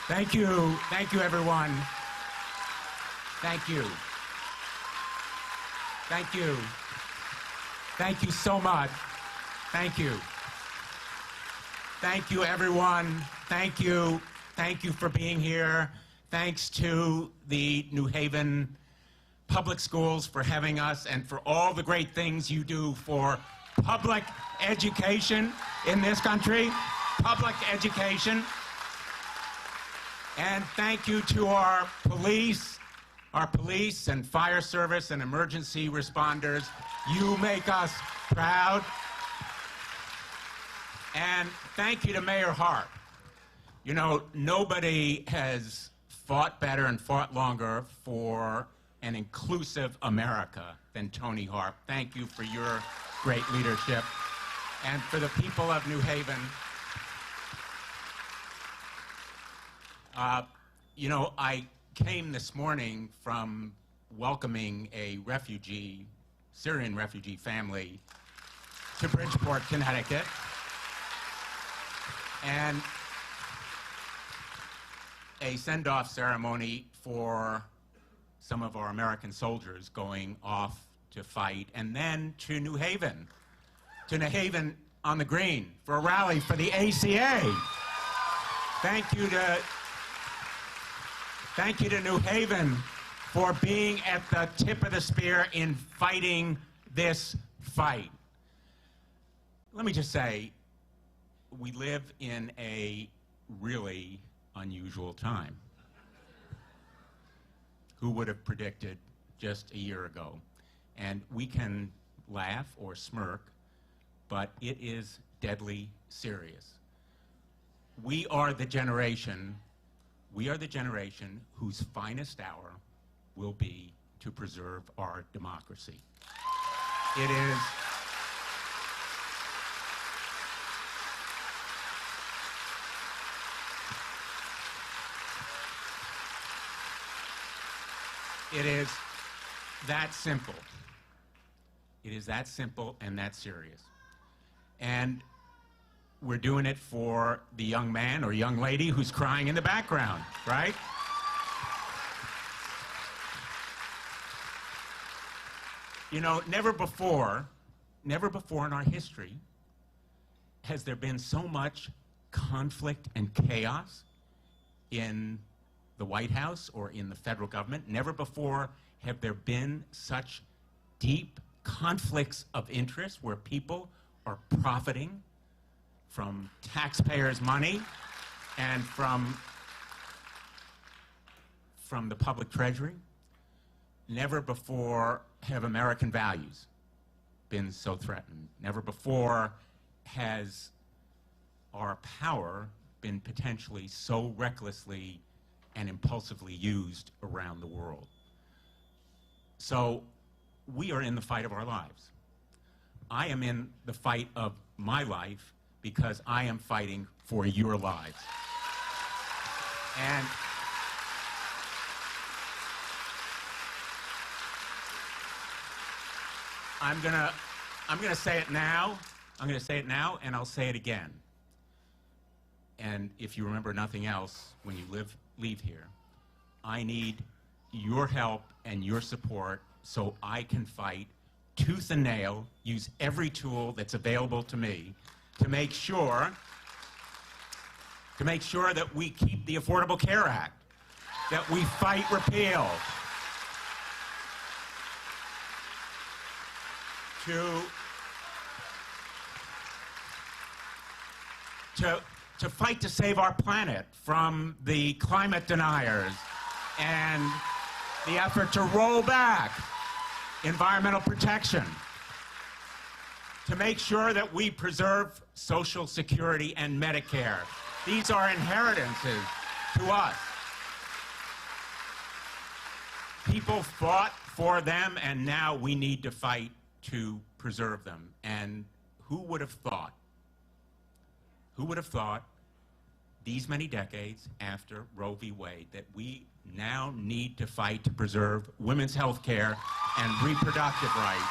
Thank you. Thank you, everyone. Thank you. Thank you. Thank you so much. Thank you. Thank you, everyone. Thank you. Thank you for being here. Thanks to the New Haven Public Schools for having us and for all the great things you do for public education in this country. Public education. And thank you to our police and fire service and emergency responders. You make us proud. And thank you to Mayor Harp. You know, nobody has fought better and fought longer for an inclusive America than Tony Harp. Thank you for your great leadership. And for the people of New Haven, you know, I came this morning from welcoming a Syrian refugee family to Bridgeport, Connecticut. And a send-off ceremony for some of our American soldiers going off to fight, and then to New Haven on the green for a rally for the ACA. Thank you to New Haven for being at the tip of the spear in fighting this fight. Let me just say, we live in a really unusual time. Who would have predicted just a year ago? And we can laugh or smirk, but it is deadly serious. We are the generation whose finest hour will be to preserve our democracy. It is that simple. It is that simple and that serious. And we're doing it for the young man or young lady who's crying in the background, right? You know, never before in our history has there been so much conflict and chaos in the White House or in the federal government. Never before have there been such deep conflicts of interest where people are profiting from taxpayers' money and from the public treasury. Never before have American values been so threatened. Never before has our power been potentially so recklessly and impulsively used around the world. So we are in the fight of our lives. I am in the fight of my life because I am fighting for your lives. And I'm gonna say it now. I'm gonna say it now, and I'll say it again. And if you remember nothing else, when you leave here, I need your help and your support so I can fight tooth and nail, use every tool that's available to me to make sure that we keep the Affordable Care Act, that we fight repeal, to fight to save our planet from the climate deniers and the effort to roll back environmental protection, to make sure that we preserve Social Security and Medicare. These are inheritances to us. People fought for them, and now we need to fight to preserve them. And who would have thought these many decades after Roe v. Wade that we now need to fight to preserve women's health care and reproductive rights?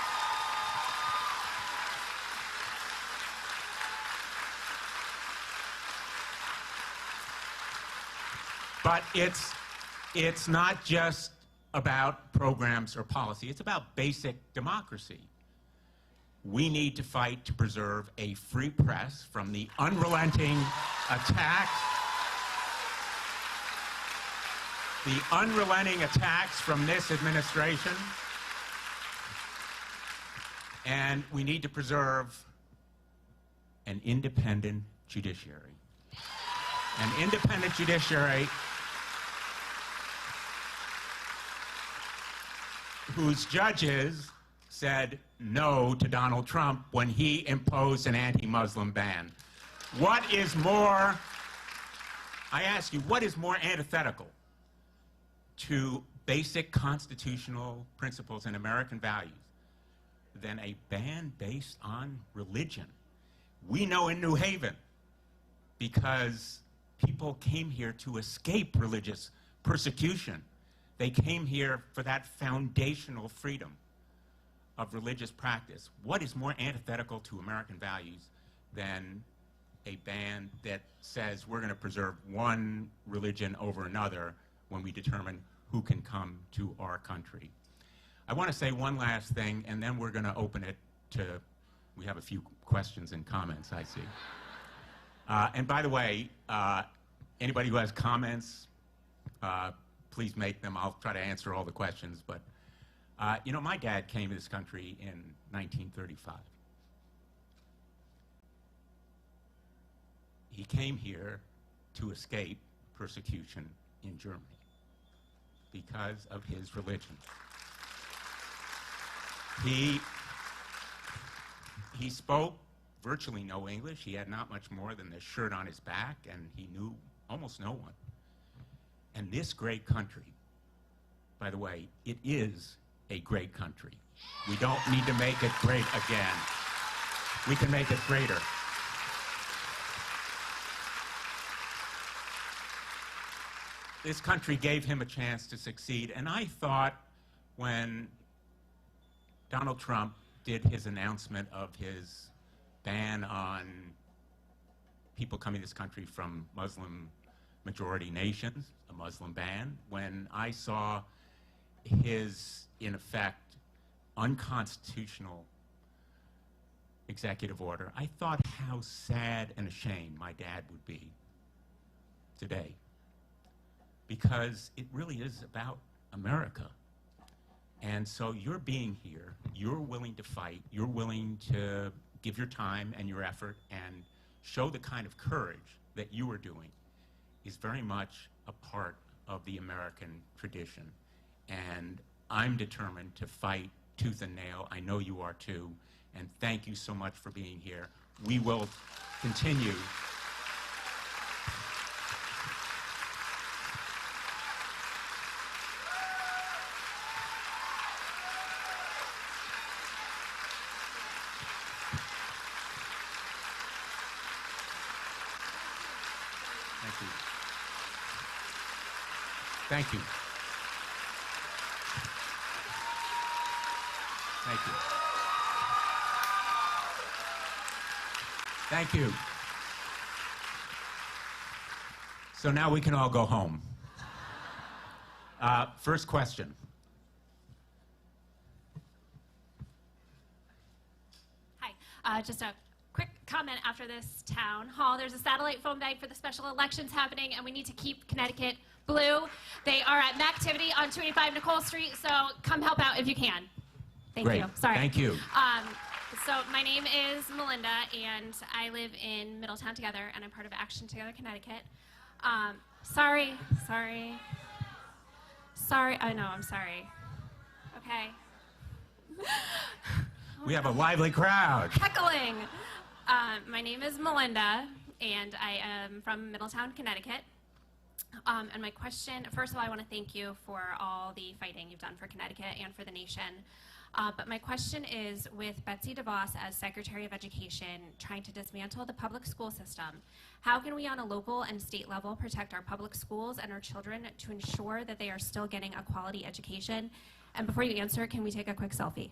But it's not just about programs or policy. It's about basic democracy. We need to fight to preserve a free press from the unrelenting attacks from this administration. And we need to preserve an independent judiciary. An independent judiciary whose judges said no to Donald Trump when he imposed an anti-Muslim ban. What is more, I ask you, what is more antithetical to basic constitutional principles and American values than a ban based on religion? We know in New Haven, because people came here to escape religious persecution. They came here for that foundational freedom of religious practice. What is more antithetical to American values than a ban that says we're going to preserve one religion over another when we determine who can come to our country? I want to say one last thing, and then we're going to open it to, we have a few questions and comments, I see. And by the way, anybody who has comments, please make them. I'll try to answer all the questions. But, you know, my dad came to this country in 1935. He came here to escape persecution in Germany because of his religion. He spoke virtually no English. He had not much more than the shirt on his back, and he knew almost no one. And this great country, by the way, it is a great country. We don't need to make it great again. We can make it greater. This country gave him a chance to succeed, and I thought when Donald Trump did his announcement of his ban on people coming to this country from Muslim majority nations, a Muslim ban, when I saw his, in effect, unconstitutional executive order, I thought how sad and ashamed my dad would be today. Because it really is about America. And so you're being here, you're willing to fight, you're willing to give your time and your effort and show the kind of courage that you are doing is very much a part of the American tradition. And I'm determined to fight tooth and nail. I know you are too. And thank you so much for being here. We will continue. Thank you. Thank you. Thank you. So now we can all go home. First question. Hi. Just a quick comment after this town hall. There's a satellite phone bank for the special elections happening, and we need to keep Connecticut blue. They are at Mactivity on 285 Nicole Street, so come help out if you can. Thank Great. you. Sorry. Thank you. So my name is Melinda, and I live in Middletown Together, and I'm part of Action Together Connecticut. Sorry. I know, I'm sorry. Okay. We have a lively crowd. Heckling. My name is Melinda, and I am from Middletown, Connecticut. And my question, first of all, I want to thank you for all the fighting you've done for Connecticut and for the nation. But my question is, with Betsy DeVos as Secretary of Education trying to dismantle the public school system, how can we on a local and state level protect our public schools and our children to ensure that they are still getting a quality education? And before you answer, can we take a quick selfie?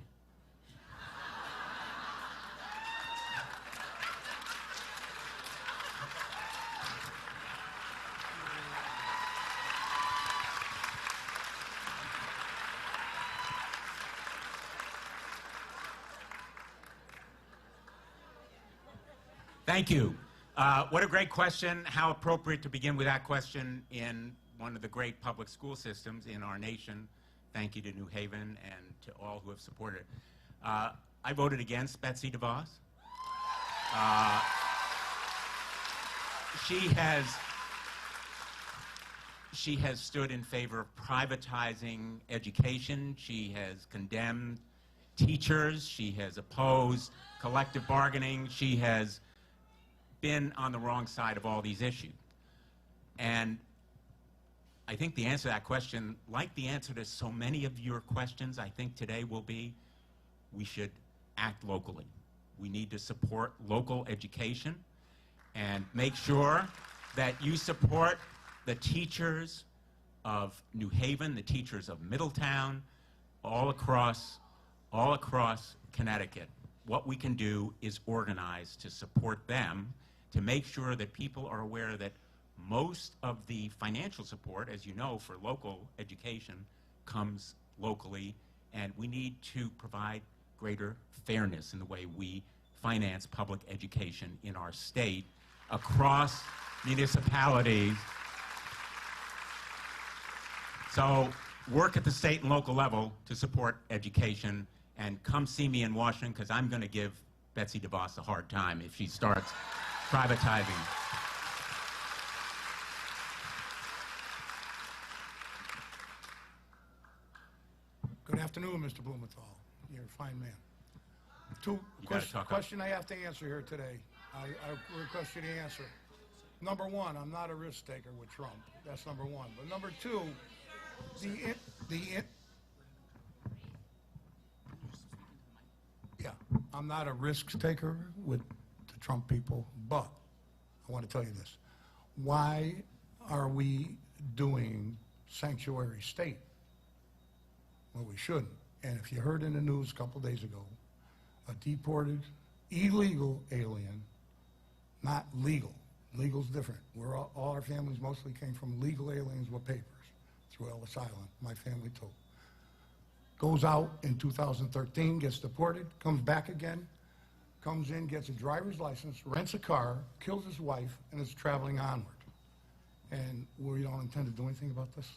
Thank you. What a great question. How appropriate to begin with that question in one of the great public school systems in our nation. Thank you to New Haven and to all who have supported it. I voted against Betsy DeVos. She has stood in favor of privatizing education. She has condemned teachers. She has opposed collective bargaining. She has been on the wrong side of all these issues. And I think the answer to that question, like the answer to so many of your questions, I think today will be, we should act locally. We need to support local education and make sure that you support the teachers of New Haven, the teachers of Middletown, all across Connecticut. What we can do is organize to support them, to make sure that people are aware that most of the financial support, as you know, for local education comes locally, and we need to provide greater fairness in the way we finance public education in our state across municipalities. So work at the state and local level to support education, and come see me in Washington, because I'm going to give Betsy DeVos a hard time if she starts privatizing. Good afternoon, Mr. Blumenthal. You're a fine man. Question I have to answer here today. I request you to answer. Number one, I'm not a risk taker with Trump. That's number one. But number two, I'm not a risk taker with the Trump people, but I want to tell you this. Why are we doing sanctuary state? Well, we shouldn't. And if you heard in the news a couple days ago, a deported, illegal alien, not legal. Legal's different. All our families mostly came from legal aliens with papers through Ellis Island, my family too. Goes out in 2013, gets deported, comes back again, comes in, gets a driver's license, rents a car, kills his wife, and is traveling onward. And we don't intend to do anything about this?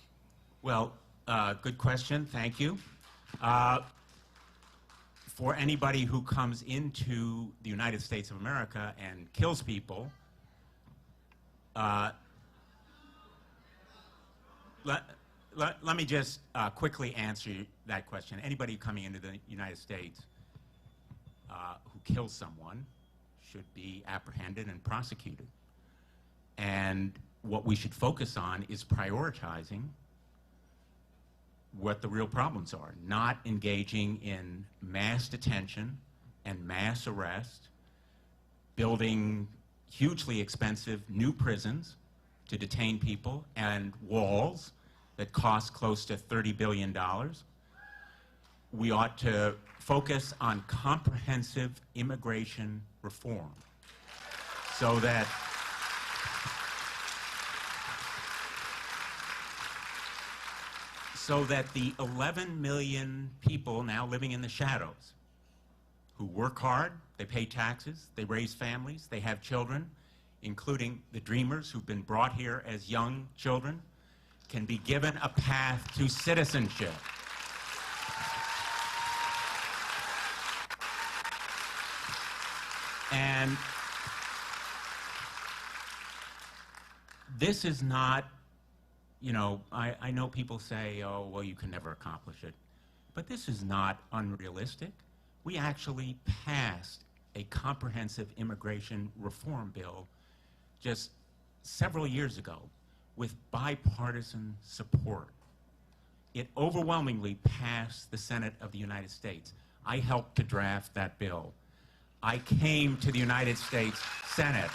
Well, good question. Thank you. For anybody who comes into the United States of America and kills people, let me just quickly answer that question. Anybody coming into the United States who kills someone should be apprehended and prosecuted. And what we should focus on is prioritizing what the real problems are, not engaging in mass detention and mass arrest, building hugely expensive new prisons to detain people, and walls that cost close to $30 billion. We ought to focus on comprehensive immigration reform so that the 11 million people now living in the shadows, who work hard, they pay taxes, they raise families, they have children, including the dreamers who've been brought here as young children, can be given a path to citizenship. And this is not, you know, I know people say, oh, well, you can never accomplish it. But this is not unrealistic. We actually passed a comprehensive immigration reform bill just several years ago with bipartisan support. It overwhelmingly passed the Senate of the United States. I helped to draft that bill. I came to the United States Senate.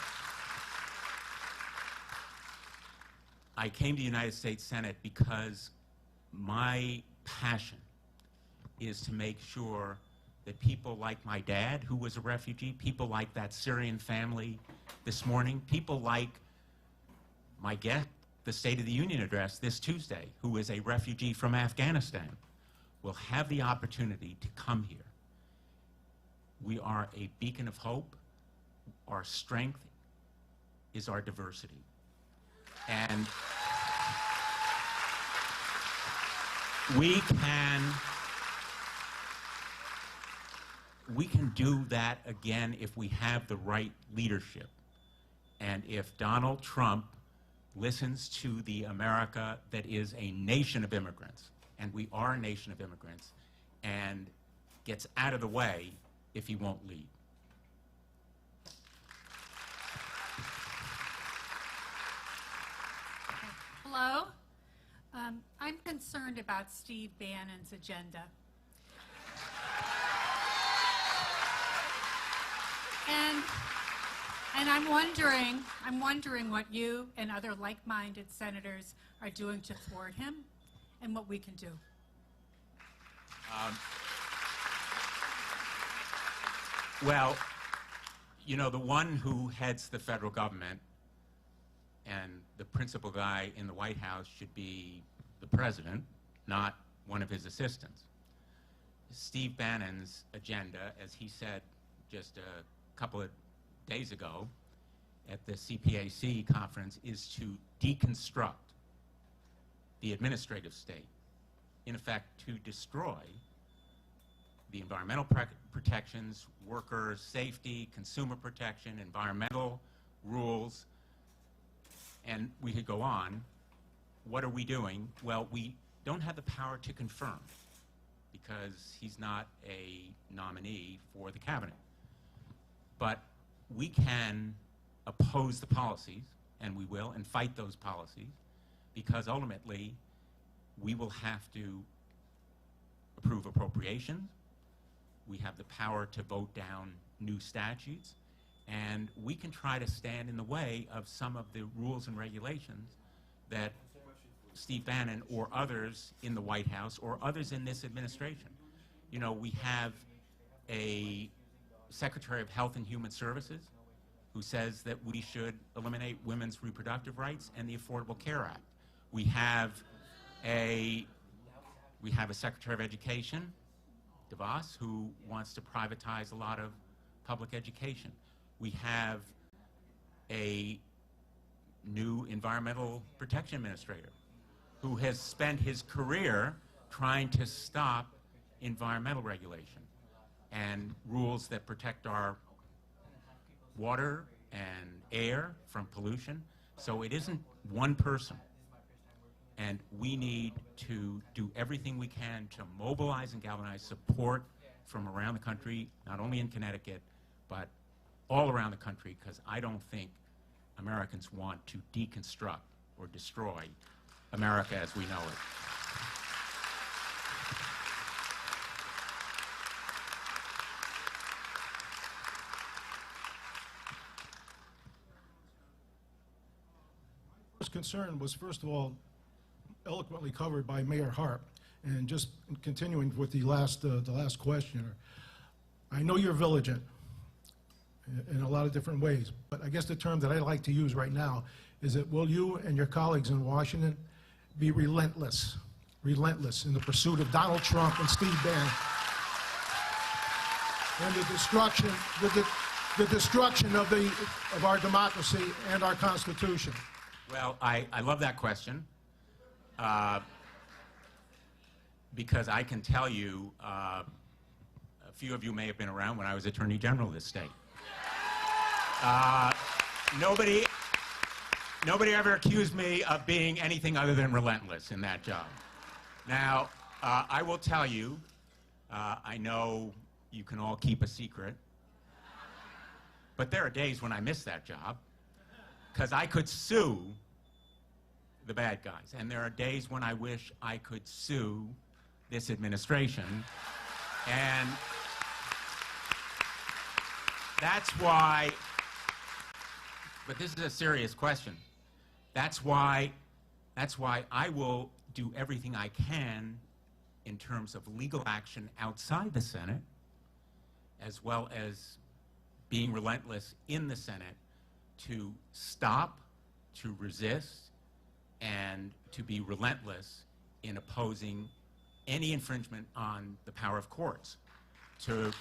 I came to the United States Senate because my passion is to make sure that people like my dad, who was a refugee, people like that Syrian family this morning, people like my guest, the State of the Union address this Tuesday, who is a refugee from Afghanistan, will have the opportunity to come here. We are a beacon of hope. our strength is our diversity. And we can do that again if we have the right leadership. And if Donald Trump listens to the America that is a nation of immigrants, and we are a nation of immigrants, and gets out of the way if he won't lead. Hello. I'm concerned about Steve Bannon's agenda. And I'm wondering what you and other like-minded senators are doing to thwart him and what we can do. Well, you know, the one who heads the federal government and the principal guy in the White House should be the president, not one of his assistants. Steve Bannon's agenda, as he said just a couple of days ago at the CPAC conference, is to deconstruct the administrative state, in effect to destroy the environmental protections, worker safety, consumer protection, environmental rules, and we could go on. What are we doing? Well, we don't have the power to confirm because he's not a nominee for the cabinet. But we can oppose the policies, and we will, and fight those policies, because ultimately we will have to approve appropriations. We have the power to vote down new statutes, and we can try to stand in the way of some of the rules and regulations that Steve Bannon or others in the White House or others in this administration. You know, we have a Secretary of Health and Human Services who says that we should eliminate women's reproductive rights and the Affordable Care Act. We have a Secretary of Education, DeVos, who wants to privatize a lot of public education. We have a new Environmental Protection Administrator who has spent his career trying to stop environmental regulation and rules that protect our water and air from pollution. So it isn't one person. And we need to do everything we can to mobilize and galvanize support from around the country, not only in Connecticut, but all around the country, because I don't think Americans want to deconstruct or destroy America as we know it. First concern was, first of all, eloquently covered by Mayor Harp, and just continuing with the last questioner. I know you're vigilant in a lot of different ways, but I guess the term that I like to use right now is that will you and your colleagues in Washington be relentless in the pursuit of Donald Trump and Steve Bannon and the destruction of our democracy and our Constitution? Well, I love that question because I can tell you, a few of you may have been around when I was Attorney General of this state. Nobody ever accused me of being anything other than relentless in that job. Now, I will tell you, I know you can all keep a secret, but there are days when I miss that job because I could sue the bad guys, and there are days when I wish I could sue this administration, and that's why, but this is a serious question. That's why I will do everything I can in terms of legal action outside the Senate, as well as being relentless in the Senate to stop, to resist, and to be relentless in opposing any infringement on the power of courts, to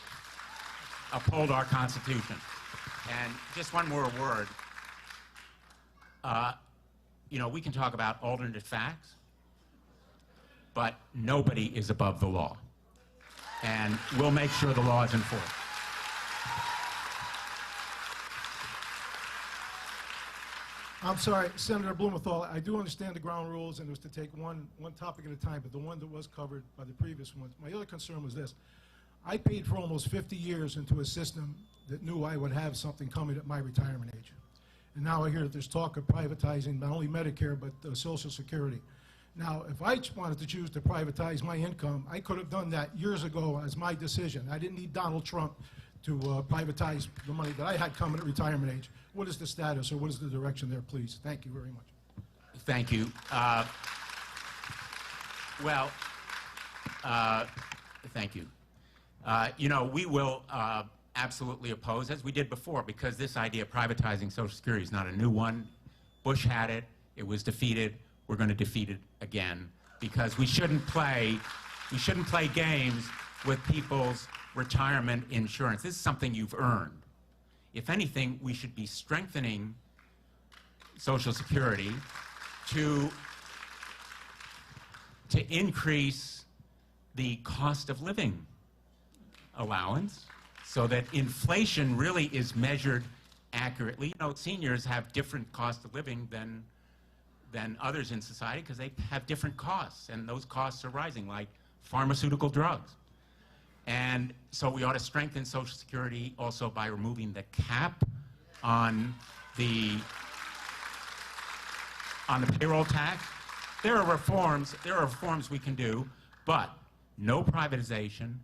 uphold our Constitution. And just one more word. You know, we can talk about alternate facts, but nobody is above the law. And we'll make sure the law is enforced. I'm sorry, Senator Blumenthal, I do understand the ground rules, and it was to take one topic at a time, but the one that was covered by the previous one. My other concern was this. I paid for almost 50 years into a system that knew I would have something coming at my retirement age. And now I hear that there's talk of privatizing not only Medicare, but Social Security. Now, if I wanted to choose to privatize my income, I could have done that years ago as my decision. I didn't need Donald Trump to privatize the money that I had coming at retirement age. What is the status, or what is the direction there, please? Thank you very much. Thank you. Thank you. You know, we will absolutely oppose, as we did before, because this idea of privatizing Social Security is not a new one. Bush had it. It was defeated. We're going to defeat it again, because we shouldn't play games with people's retirement insurance. This is something you've earned. If anything, we should be strengthening Social Security to increase the cost of living allowance so that inflation really is measured accurately. You know, seniors have different cost of living than others in society because they have different costs, and those costs are rising, like pharmaceutical drugs. And so we ought to strengthen Social Security also by removing the cap on the payroll tax. There are reforms we can do, but no privatization,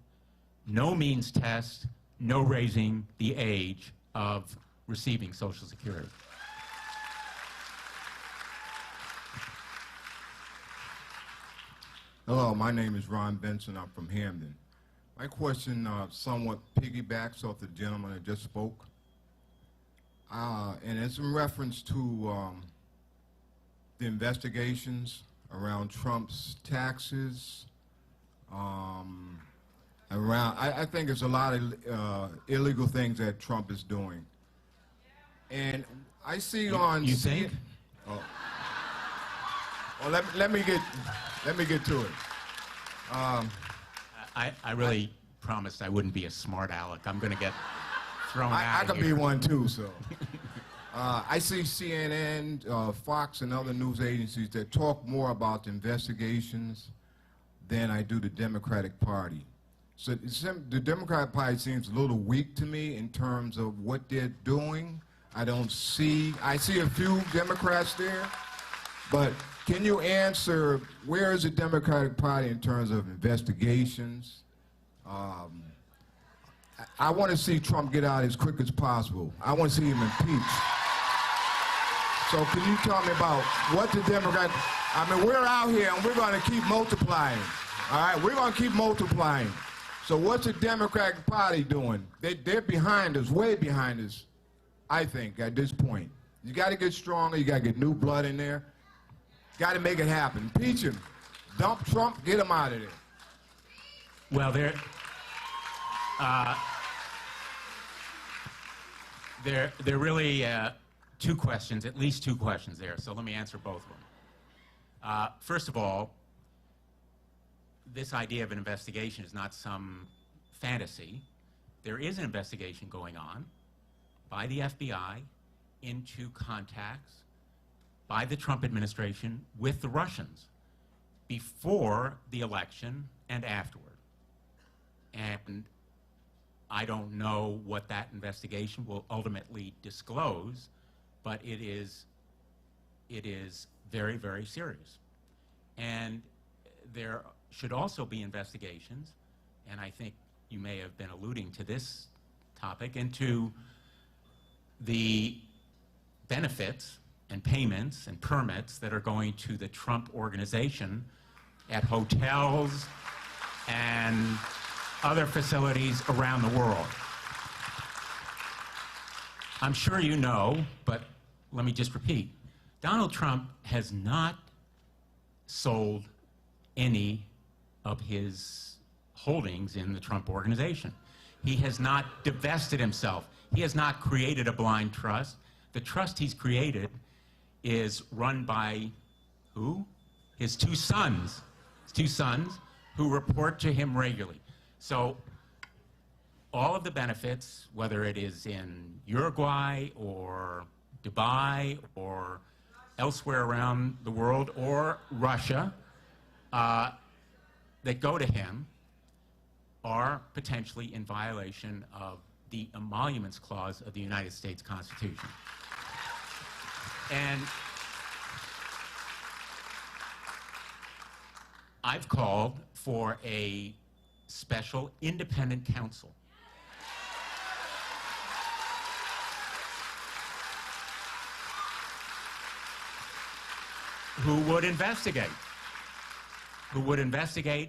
no means test, no raising the age of receiving Social Security. Hello, my name is Ron Benson. I'm from Hamden. My question somewhat piggybacks off the gentleman that just spoke. And it's in reference to the investigations around Trump's taxes. I think it's a lot of illegal things that Trump is doing. And I see on... You think? Oh. Well, let me get to it. I really promised I wouldn't be a smart aleck. I'm going to get thrown out I of could here. be one too, so. I see CNN, Fox, and other news agencies that talk more about the investigations than I do the Democratic Party. So the Democratic Party seems a little weak to me in terms of what they're doing. I see a few Democrats there, but can you answer, where is the Democratic Party in terms of investigations? I want to see Trump get out as quick as possible. I want to see him impeached. So can you tell me about what the Democrats, I mean, we're out here and we're going to keep multiplying. All right, we're going to keep multiplying. So what's the Democratic Party doing? They're behind us, way behind us, I think, at this point. You got to get stronger. You got to get new blood in there. Got to make it happen. Impeach him. Dump Trump. Get him out of there. Well, there really two questions, at least two questions there. So let me answer both of them. First of all, this idea of an investigation is not some fantasy. There is an investigation going on by the FBI into contacts by the Trump administration with the Russians before the election and afterward. And I don't know what that investigation will ultimately disclose, but it is very, very serious. And there should also be investigations, and I think you may have been alluding to this topic, into the benefits and payments and permits that are going to the Trump organization at hotels and other facilities around the world. I'm sure you know, but let me just repeat. Donald Trump has not sold any of his holdings in the Trump organization. He has not divested himself. He has not created a blind trust. The trust he's created is run by who? His two sons. His two sons who report to him regularly. So all of the benefits, whether it is in Uruguay or Dubai or elsewhere around the world or Russia, that go to him are potentially in violation of the Emoluments Clause of the United States Constitution. And I've called for a special independent counsel who would investigate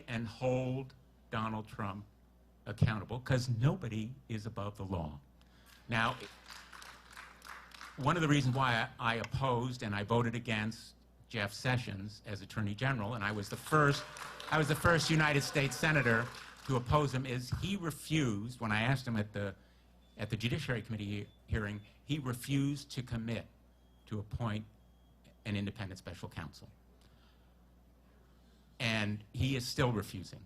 and hold Donald Trump accountable, because nobody is above the law. Now, one of the reasons why I opposed and I voted against Jeff Sessions as Attorney General, and I was the first United States Senator to oppose him, is he refused, when I asked him at the Judiciary Committee hearing, he refused to commit to appoint an independent special counsel. And he is still refusing.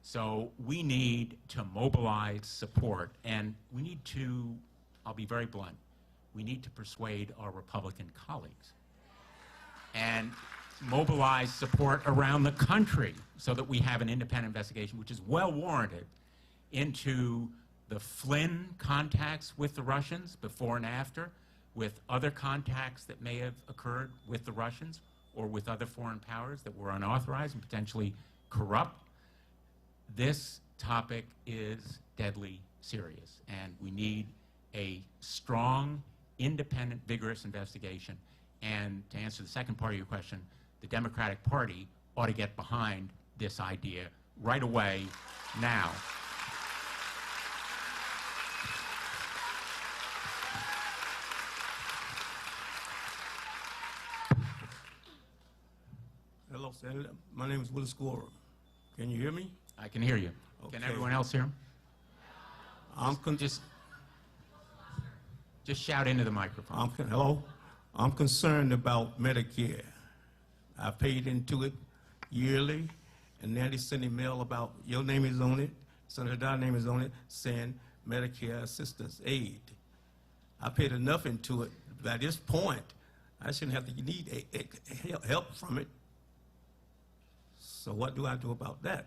So we need to mobilize support, and we need to, I'll be very blunt, we need to persuade our Republican colleagues and mobilize support around the country so that we have an independent investigation, which is well warranted, into the Flynn contacts with the Russians before and after, with other contacts that may have occurred with the Russians or with other foreign powers that were unauthorized and potentially corrupt. This topic is deadly serious, and we need a strong, independent, vigorous investigation. And to answer the second part of your question, the Democratic Party ought to get behind this idea right away, now. Hello, Senator. My name is Willis Gore. Can you hear me? I can hear you. Okay. Can everyone else hear him? Just shout into the microphone. Hello. I'm concerned about Medicare. I paid into it yearly, and now they send a mail about your name is on it, Senator Dodd's name is on it, saying Medicare Assistance Aid. I paid enough into it. At this point, I shouldn't have to need help from it. So what do I do about that?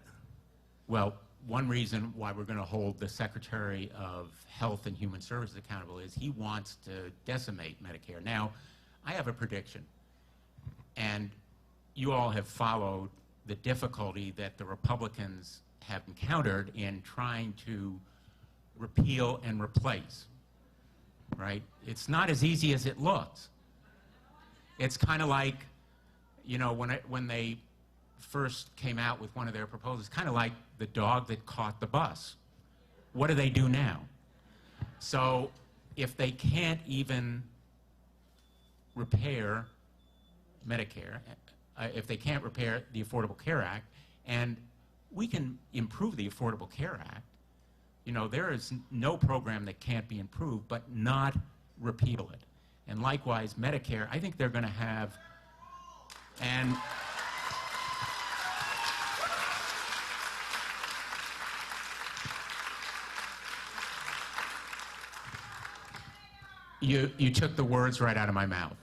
Well, one reason why we're going to hold the Secretary of Health and Human Services accountable is he wants to decimate Medicare. Now, I have a prediction, and you all have followed the difficulty that the Republicans have encountered in trying to repeal and replace, right? It's not as easy as it looks. It's kind of like, you know, when they first came out with one of their proposals, kind of like the dog that caught the bus. What do they do now? So if they can't even repair Medicare, if they can't repair the Affordable Care Act, and we can improve the Affordable Care Act, you know, there is no program that can't be improved, but not repeal it. And likewise, Medicare, I think they're going to have, and you took the words right out of my mouth.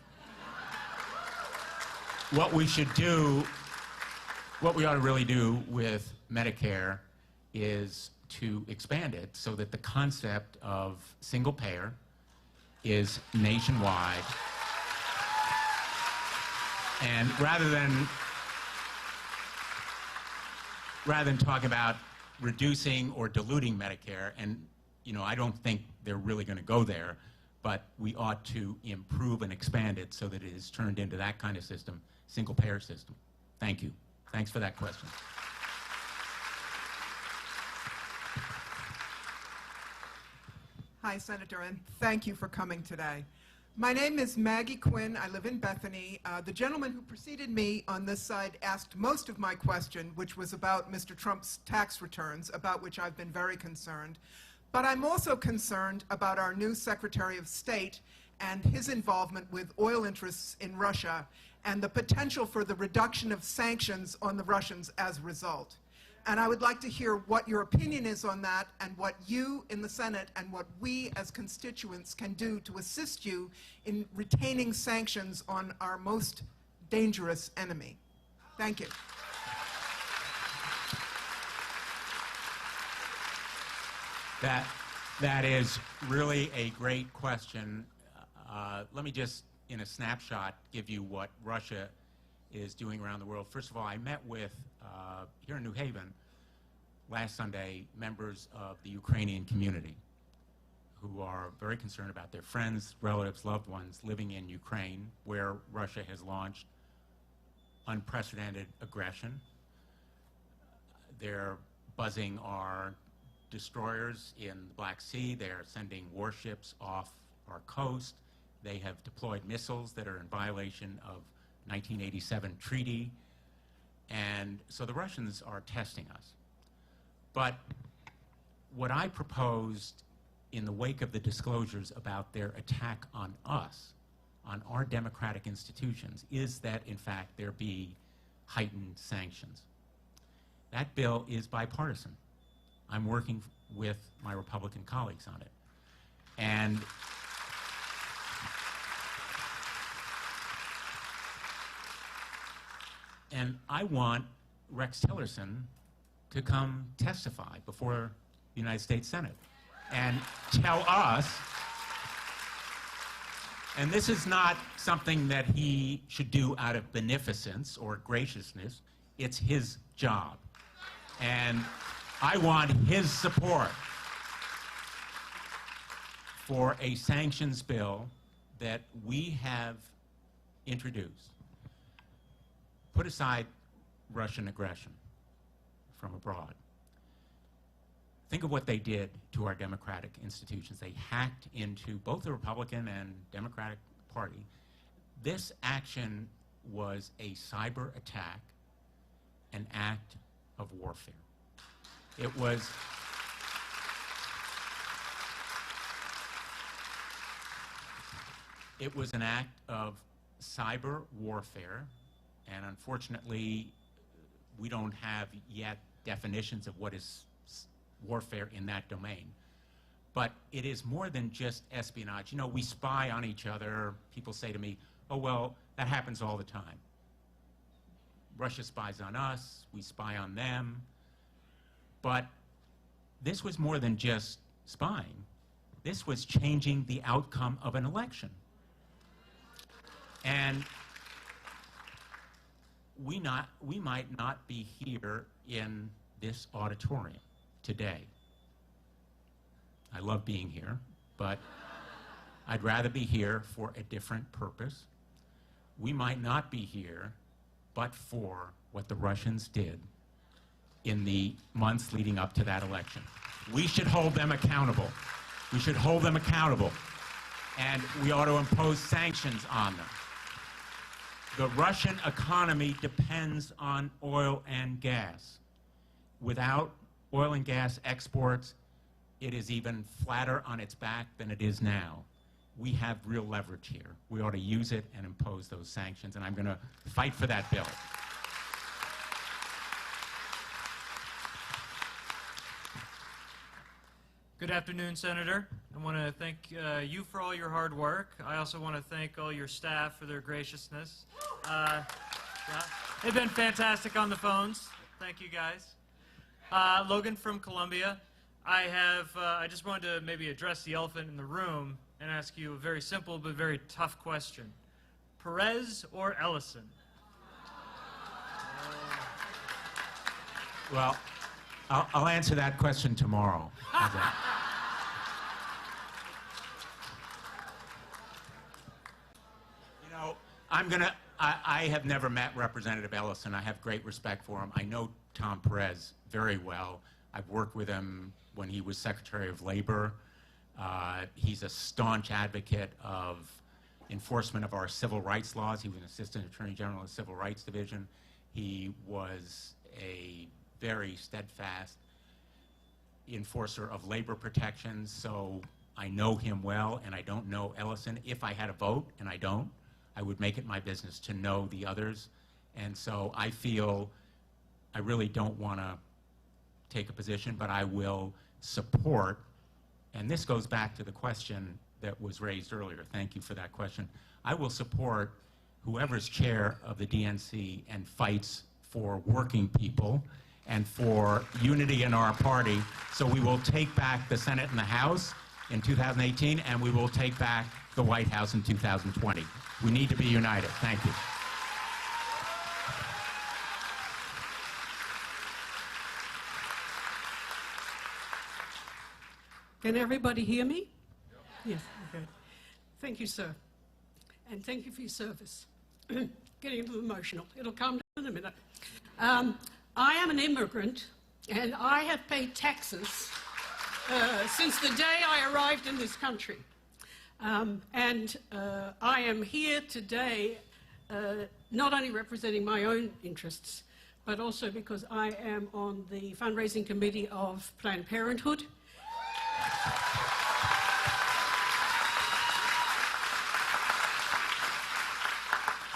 What we should do, what we ought to really do with Medicare is to expand it so that the concept of single payer is nationwide. And rather than talk about reducing or diluting Medicare, and you know, I don't think they're really going to go there, but we ought to improve and expand it so that it is turned into that kind of system, single payer system. Thank you. Thanks for that question. Hi, Senator, and thank you for coming today. My name is Maggie Quinn. I live in Bethany. The gentleman who preceded me on this side asked most of my question, which was about Mr. Trump's tax returns, about which I've been very concerned. But I'm also concerned about our new Secretary of State and his involvement with oil interests in Russia and the potential for the reduction of sanctions on the Russians as a result. And I would like to hear what your opinion is on that and what you in the Senate and what we as constituents can do to assist you in retaining sanctions on our most dangerous enemy. Thank you. That is really a great question. Let me just, in a snapshot, give you what Russia is doing around the world. First of all, I met with, here in New Haven, last Sunday, members of the Ukrainian community who are very concerned about their friends, relatives, loved ones living in Ukraine, where Russia has launched unprecedented aggression. They're buzzing our destroyers in the Black Sea. They're sending warships off our coast. They have deployed missiles that are in violation of 1987 treaty. And so the Russians are testing us. But what I proposed in the wake of the disclosures about their attack on us, on our democratic institutions, is that, in fact, there be heightened sanctions. That bill is bipartisan. I'm working with my Republican colleagues on it. And I want Rex Tillerson to come testify before the United States Senate and tell us, and this is not something that he should do out of beneficence or graciousness, it's his job. And I want his support for a sanctions bill that we have introduced. Put aside Russian aggression from abroad. Think of what they did to our democratic institutions. They hacked into both the Republican and Democratic Party. This action was a cyber attack, an act of warfare. It was an act of cyber warfare, and unfortunately, we don't have yet definitions of what is warfare in that domain. But it is more than just espionage. You know, we spy on each other. People say to me, oh, well, that happens all the time. Russia spies on us, we spy on them. But this was more than just spying. This was changing the outcome of an election. And we might not be here in this auditorium today. I love being here, but I'd rather be here for a different purpose. We might not be here but for what the Russians did in the months leading up to that election. We should hold them accountable. We should hold them accountable. And we ought to impose sanctions on them. The Russian economy depends on oil and gas. Without oil and gas exports, it is even flatter on its back than it is now. We have real leverage here. We ought to use it and impose those sanctions, and I'm going to fight for that bill. Good afternoon, Senator. I want to thank you for all your hard work. I also want to thank all your staff for their graciousness. Yeah, they've been fantastic on the phones. Thank you, guys. Logan from Columbia. I just wanted to maybe address the elephant in the room and ask you a very simple but very tough question. Perez or Ellison? Well, I'll answer that question tomorrow. How's that? You know, I have never met Representative Ellison. I have great respect for him. I know Tom Perez very well. I've worked with him when he was Secretary of Labor. He's a staunch advocate of enforcement of our civil rights laws. He was an Assistant Attorney General of the Civil Rights Division. He was a very steadfast enforcer of labor protections, so I know him well, and I don't know Ellison. If I had a vote, and I don't, I would make it my business to know the others. And so I feel I really don't want to take a position, but I will support, and this goes back to the question that was raised earlier. Thank you for that question. I will support whoever's chair of the DNC and fights for working people and for unity in our party. So we will take back the Senate and the House in 2018, and we will take back the White House in 2020. We need to be united. Thank you. Can everybody hear me? Yes, okay. Thank you, sir. And thank you for your service. Getting a little emotional. It'll calm down in a minute. I am an immigrant, and I have paid taxes since the day I arrived in this country. I am here today not only representing my own interests, but also because I am on the fundraising committee of Planned Parenthood.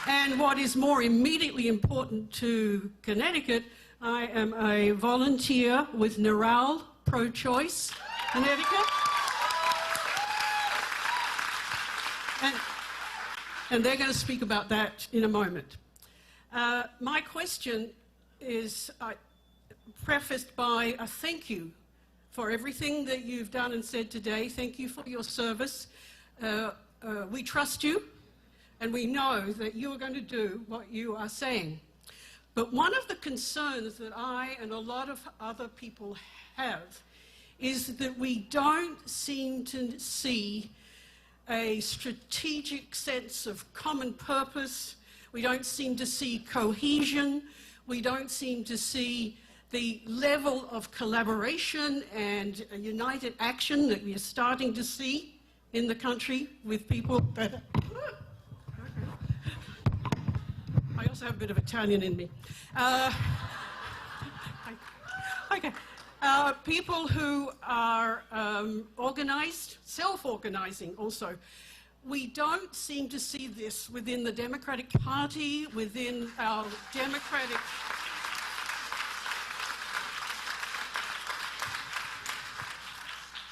And what is more immediately important to Connecticut, I am a volunteer with Neural Pro-Choice, Connecticut. And they're going to speak about that in a moment. My question is prefaced by a thank you for everything that you've done and said today. Thank you for your service. We trust you, and we know that you are going to do what you are saying. But one of the concerns that I and a lot of other people have is that we don't seem to see a strategic sense of common purpose. We don't seem to see cohesion. We don't seem to see the level of collaboration and united action that we are starting to see in the country with people that... I also have a bit of Italian in me. Okay. People who are organized, self-organizing also. We don't seem to see this within the Democratic Party, within our Democratic...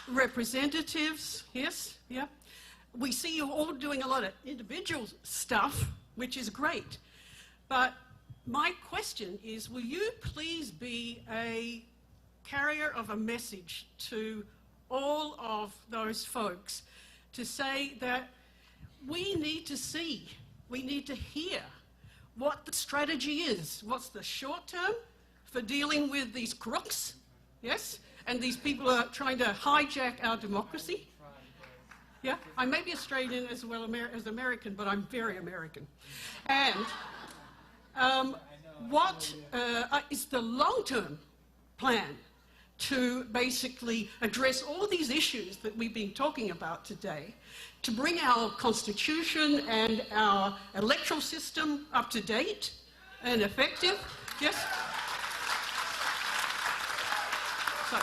representatives, yes, yeah. We see you all doing a lot of individual stuff, which is great. But my question is, will you please be a carrier of a message to all of those folks to say that we need to see, we need to hear what the strategy is. What's the short term for dealing with these crooks, yes? And these people are trying to hijack our democracy. Yeah, I may be Australian as well as American, but I'm very American. And what is the long-term plan to basically address all these issues that we've been talking about today, to bring our constitution and our electoral system up to date and effective? Yes? So,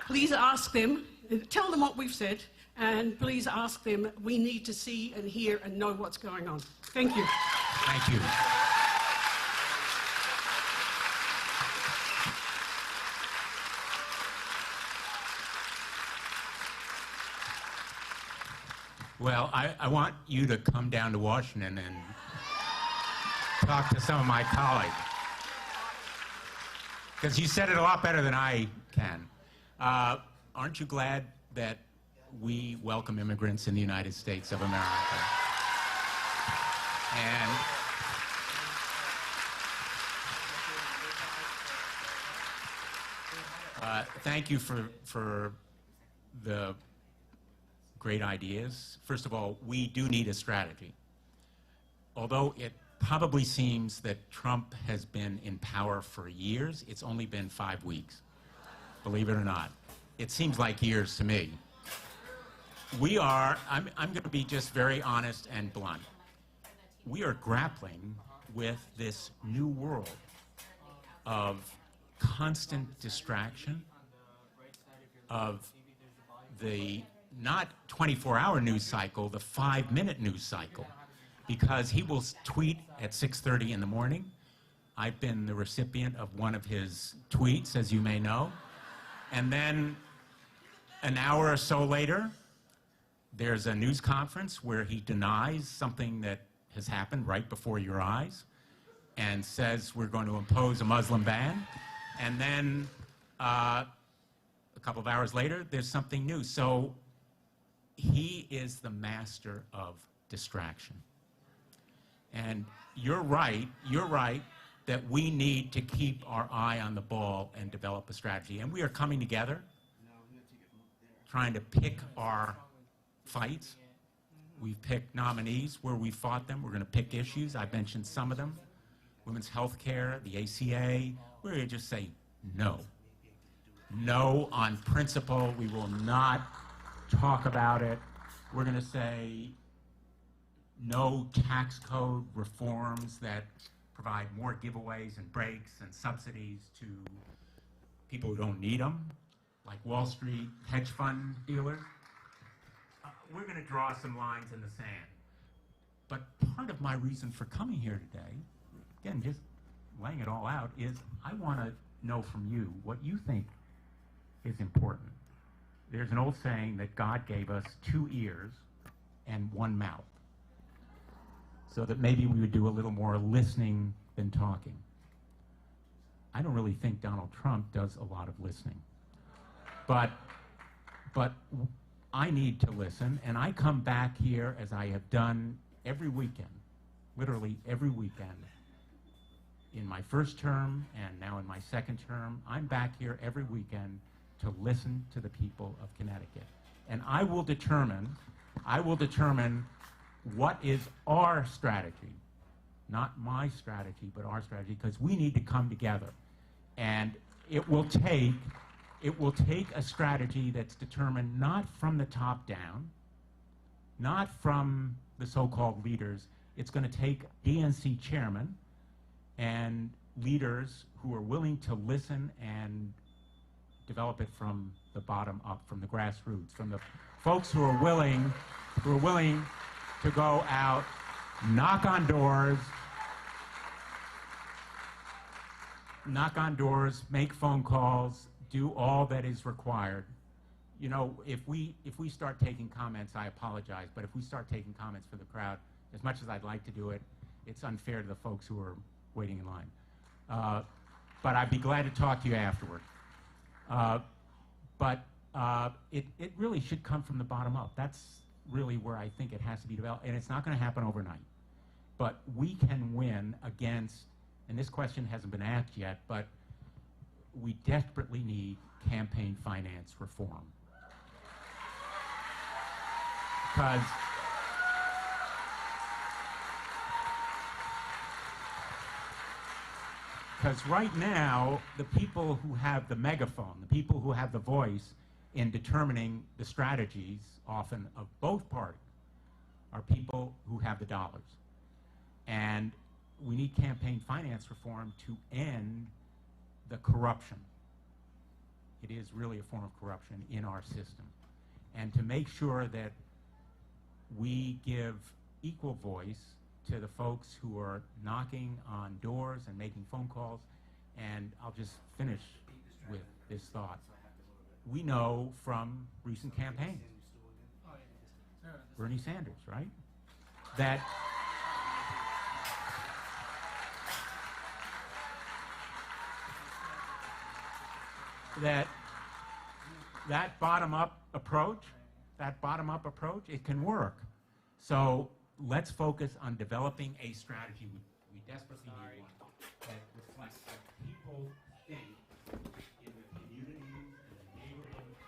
please ask them, tell them what we've said, and please ask them, we need to see and hear and know what's going on. Thank you. Thank you. Well, I want you to come down to Washington and talk to some of my colleagues, because you said it a lot better than I can. Aren't you glad that we welcome immigrants in the United States of America? And thank you for the great ideas. First of all, we do need a strategy. Although it probably seems that Trump has been in power for years, it's only been 5 weeks, believe it or not. It seems like years to me. I'm going to be just very honest and blunt. We are grappling with this new world of constant distraction of the not 24-hour news cycle, the 5-minute news cycle, because he will tweet at 6:30 in the morning. I've been the recipient of one of his tweets, as you may know. And then an hour or so later, there's a news conference where he denies something that has happened right before your eyes and says we're going to impose a Muslim ban. And then a couple of hours later, there's something new. So he is the master of distraction. And you're right that we need to keep our eye on the ball and develop a strategy. And we are coming together, trying to pick our fights. We've picked nominees where we fought them. We're going to pick issues. I've mentioned some of them. Women's health care, the ACA. We're going to just say no. No on principle. We will not talk about it. We're going to say no tax code reforms that provide more giveaways and breaks and subsidies to people who don't need them, like Wall Street hedge fund dealers. We're going to draw some lines in the sand. But part of my reason for coming here today, again, just laying it all out, is I want to know from you what you think is important. There's an old saying that God gave us 2 ears and 1 mouth, so that maybe we would do a little more listening than talking. I don't really think Donald Trump does a lot of listening. But I need to listen, and I come back here, as I have done every weekend, literally every weekend, in my first term and now in my second term. I'm back here every weekend to listen to the people of Connecticut. And I will determine what is our strategy, not my strategy, but our strategy, because we need to come together. And it will take a strategy that's determined not from the top down, not from the so-called leaders. It's going to take DNC chairmen and leaders who are willing to listen and develop it from the bottom up, from the grassroots, from the folks who are willing to go out, knock on doors, make phone calls, do all that is required. You know, if we start taking comments, I apologize, but if we start taking comments for the crowd, as much as I'd like to do it, it's unfair to the folks who are waiting in line. But I'd be glad to talk to you afterward. It really should come from the bottom up. That's really where I think it has to be developed, and it's not going to happen overnight. But we can win against, and this question hasn't been asked yet, but we desperately need campaign finance reform. Because right now, the people who have the megaphone, the people who have the voice in determining the strategies, often of both parties, are people who have the dollars. And we need campaign finance reform to end the corruption. It is really a form of corruption in our system. And to make sure that we give equal voice to the folks who are knocking on doors and making phone calls. And I'll just finish with this thought. We know from recent campaigns, Bernie Sanders, right? That bottom-up approach, it can work. So let's focus on developing a strategy. We desperately need one that reflects what people think in the communities, in the neighborhoods.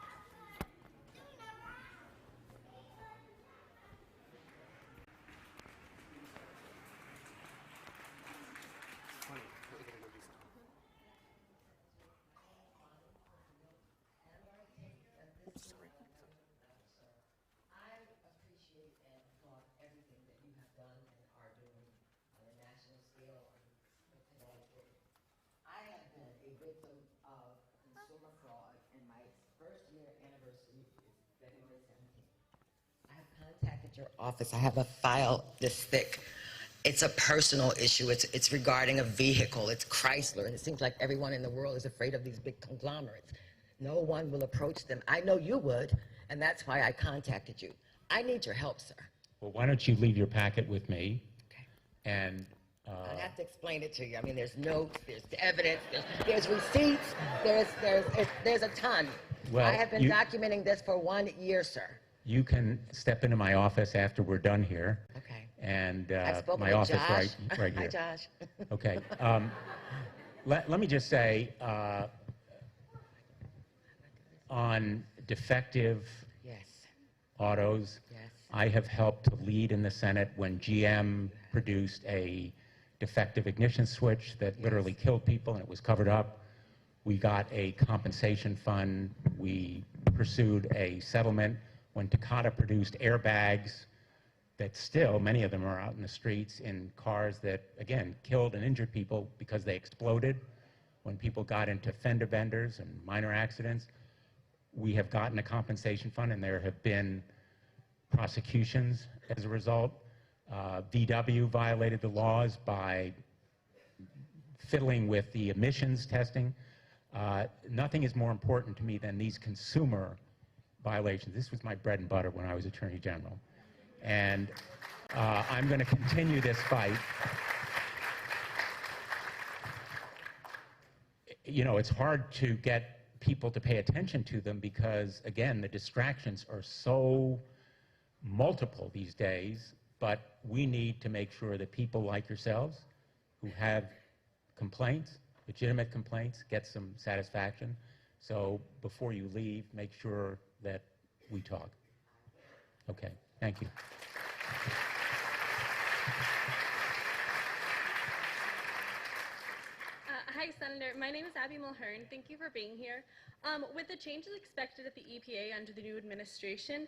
I appreciate and applaud everything that you have done and are doing on a national scale, on the first year anniversary is February 17th. I have contacted your office. I have a file this thick. It's a personal issue. It's regarding a vehicle. It's Chrysler, and it seems like everyone in the world is afraid of these big conglomerates. No one will approach them. I know you would, and that's why I contacted you. I need your help, sir. Well, why don't you leave your packet with me? Okay. And I have to explain it to you. I mean, there's notes, there's evidence, there's receipts, there's a ton. Well, I have been documenting this for 1 year, sir. you can step into my office after we're done here. Okay. And I've spoken my with office Josh. right here. Hi, Josh. Okay. Let me just say, on defective Yes. autos, Yes. I have helped to lead in the Senate when GM produced a defective ignition switch that literally killed people, and it was covered up. We got a compensation fund. We pursued a settlement when Takata produced airbags that still, many of them are out in the streets in cars that, again, killed and injured people because they exploded. When people got into fender benders and minor accidents, we have gotten a compensation fund, and there have been prosecutions as a result. VW violated the laws by fiddling with the emissions testing. Nothing is more important to me than these consumer violations. This was my bread and butter when I was Attorney General. And I'm going to continue this fight. You know, it's hard to get people to pay attention to them because, again, the distractions are so multiple these days, but we need to make sure that people like yourselves who have complaints, legitimate complaints, get some satisfaction. So before you leave, make sure that we talk. Okay, thank you. Hi, Senator. My name is Abby Mulhern. Thank you for being here. With the changes expected at the EPA under the new administration,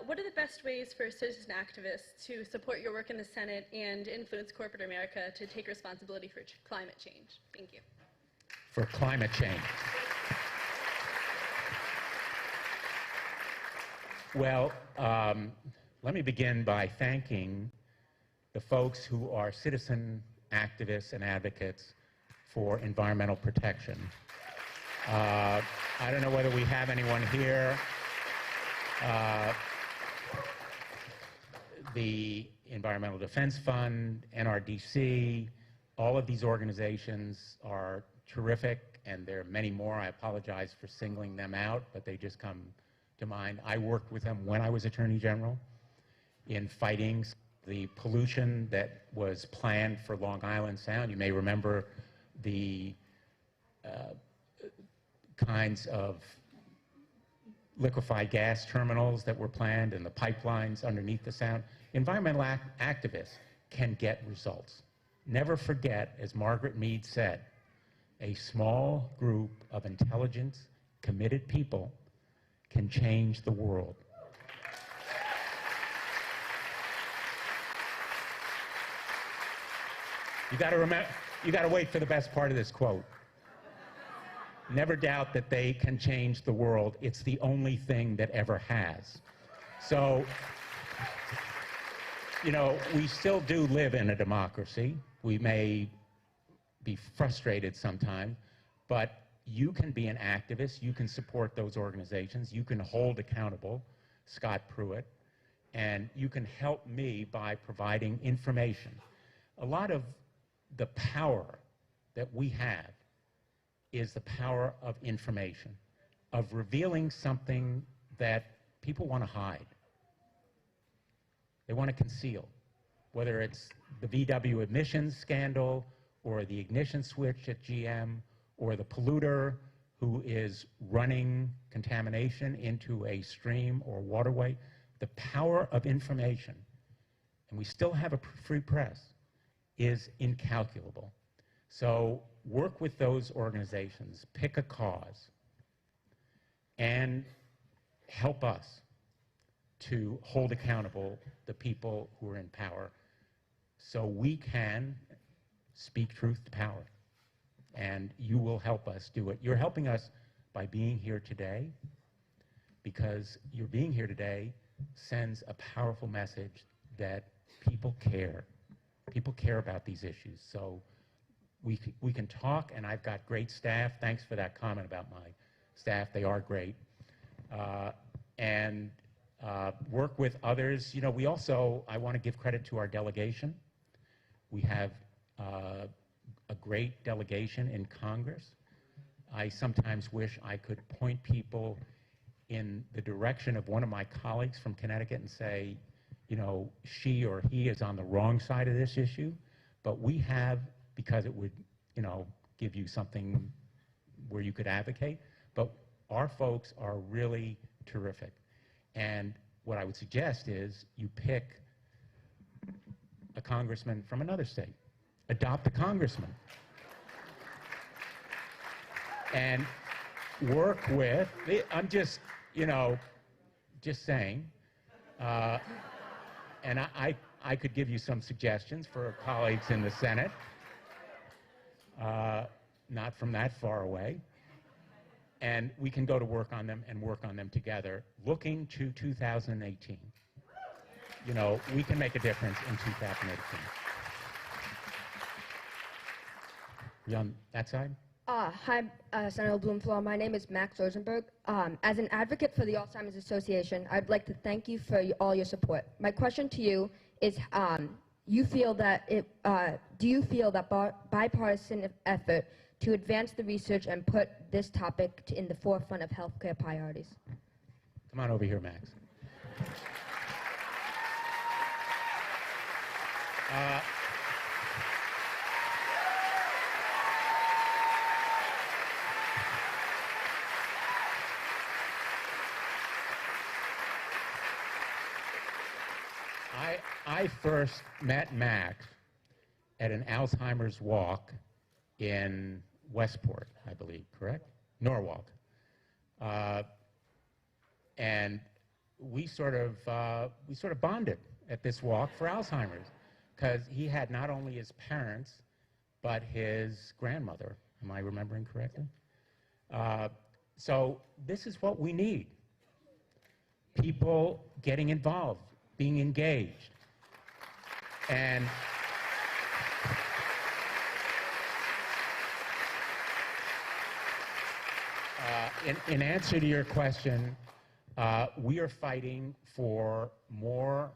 what are the best ways for citizen activists to support your work in the Senate and influence corporate America to take responsibility for climate change? Thank you. For climate change. Well, let me begin by thanking the folks who are citizen activists and advocates for environmental protection. I don't know whether we have anyone here. The Environmental Defense Fund, NRDC, all of these organizations are terrific, and there are many more. I apologize for singling them out, but they just come to mind. I worked with them when I was Attorney General in fighting the pollution that was planned for Long Island Sound. You may remember the kinds of liquefied gas terminals that were planned and the pipelines underneath the sound. Environmental activists can get results. Never forget, as Margaret Mead said, a small group of intelligent, committed people can change the world. You got to remember, you got to wait for the best part of this quote. Never doubt that they can change the world. It's the only thing that ever has. So, you know, we still do live in a democracy. We may be frustrated sometimes, but you can be an activist. You can support those organizations. You can hold accountable Scott Pruitt, and you can help me by providing information. A lot of the power that we have is the power of information, of revealing something that people want to hide. They want to conceal, whether it's the VW emissions scandal or the ignition switch at GM or the polluter who is running contamination into a stream or waterway. The power of information, and we still have a free press, is incalculable. So work with those organizations, pick a cause, and help us to hold accountable the people who are in power so we can speak truth to power. And you will help us do it. You're helping us by being here today because your being here today sends a powerful message that people care. People care about these issues. So we can talk, and I've got great staff. Thanks for that comment about my staff. They are great. And work with others. You know, we also, I want to give credit to our delegation. We have a great delegation in Congress. I sometimes wish I could point people in the direction of one of my colleagues from Connecticut and say, you know, she or he is on the wrong side of this issue. But we have, because it would, you know, give you something where you could advocate. But our folks are really terrific. And what I would suggest is you pick a congressman from another state. Adopt a congressman. And work with, I'm just, you know, just saying, and I could give you some suggestions for colleagues in the Senate, not from that far away. And we can go to work on them and work on them together, looking to 2018. You know, we can make a difference in 2018. You on that side? Hi, Senator Blumenthal. My name is Max Rosenberg. As an advocate for the Alzheimer's Association, I'd like to thank you for all your support. My question to you is, do you feel that bipartisan effort to advance the research and put this topic in the forefront of healthcare priorities? Come on over here, Max. I first met Max at an Alzheimer's walk in Westport, I believe, correct? Norwalk. And we sort of bonded at this walk for Alzheimer's, because he had not only his parents, but his grandmother. Am I remembering correctly? So this is what we need. People getting involved, being engaged. And in answer to your question, we are fighting for more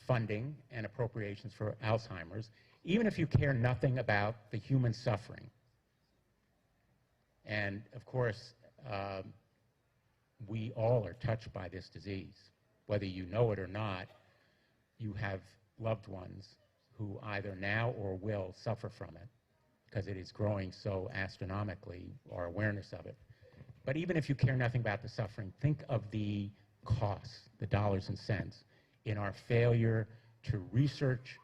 funding and appropriations for Alzheimer's, even if you care nothing about the human suffering. And of course, we all are touched by this disease. Whether you know it or not, you have loved ones who either now or will suffer from it, because it is growing so astronomically, our awareness of it. But even if you care nothing about the suffering, think of the costs, the dollars and cents, in our failure to research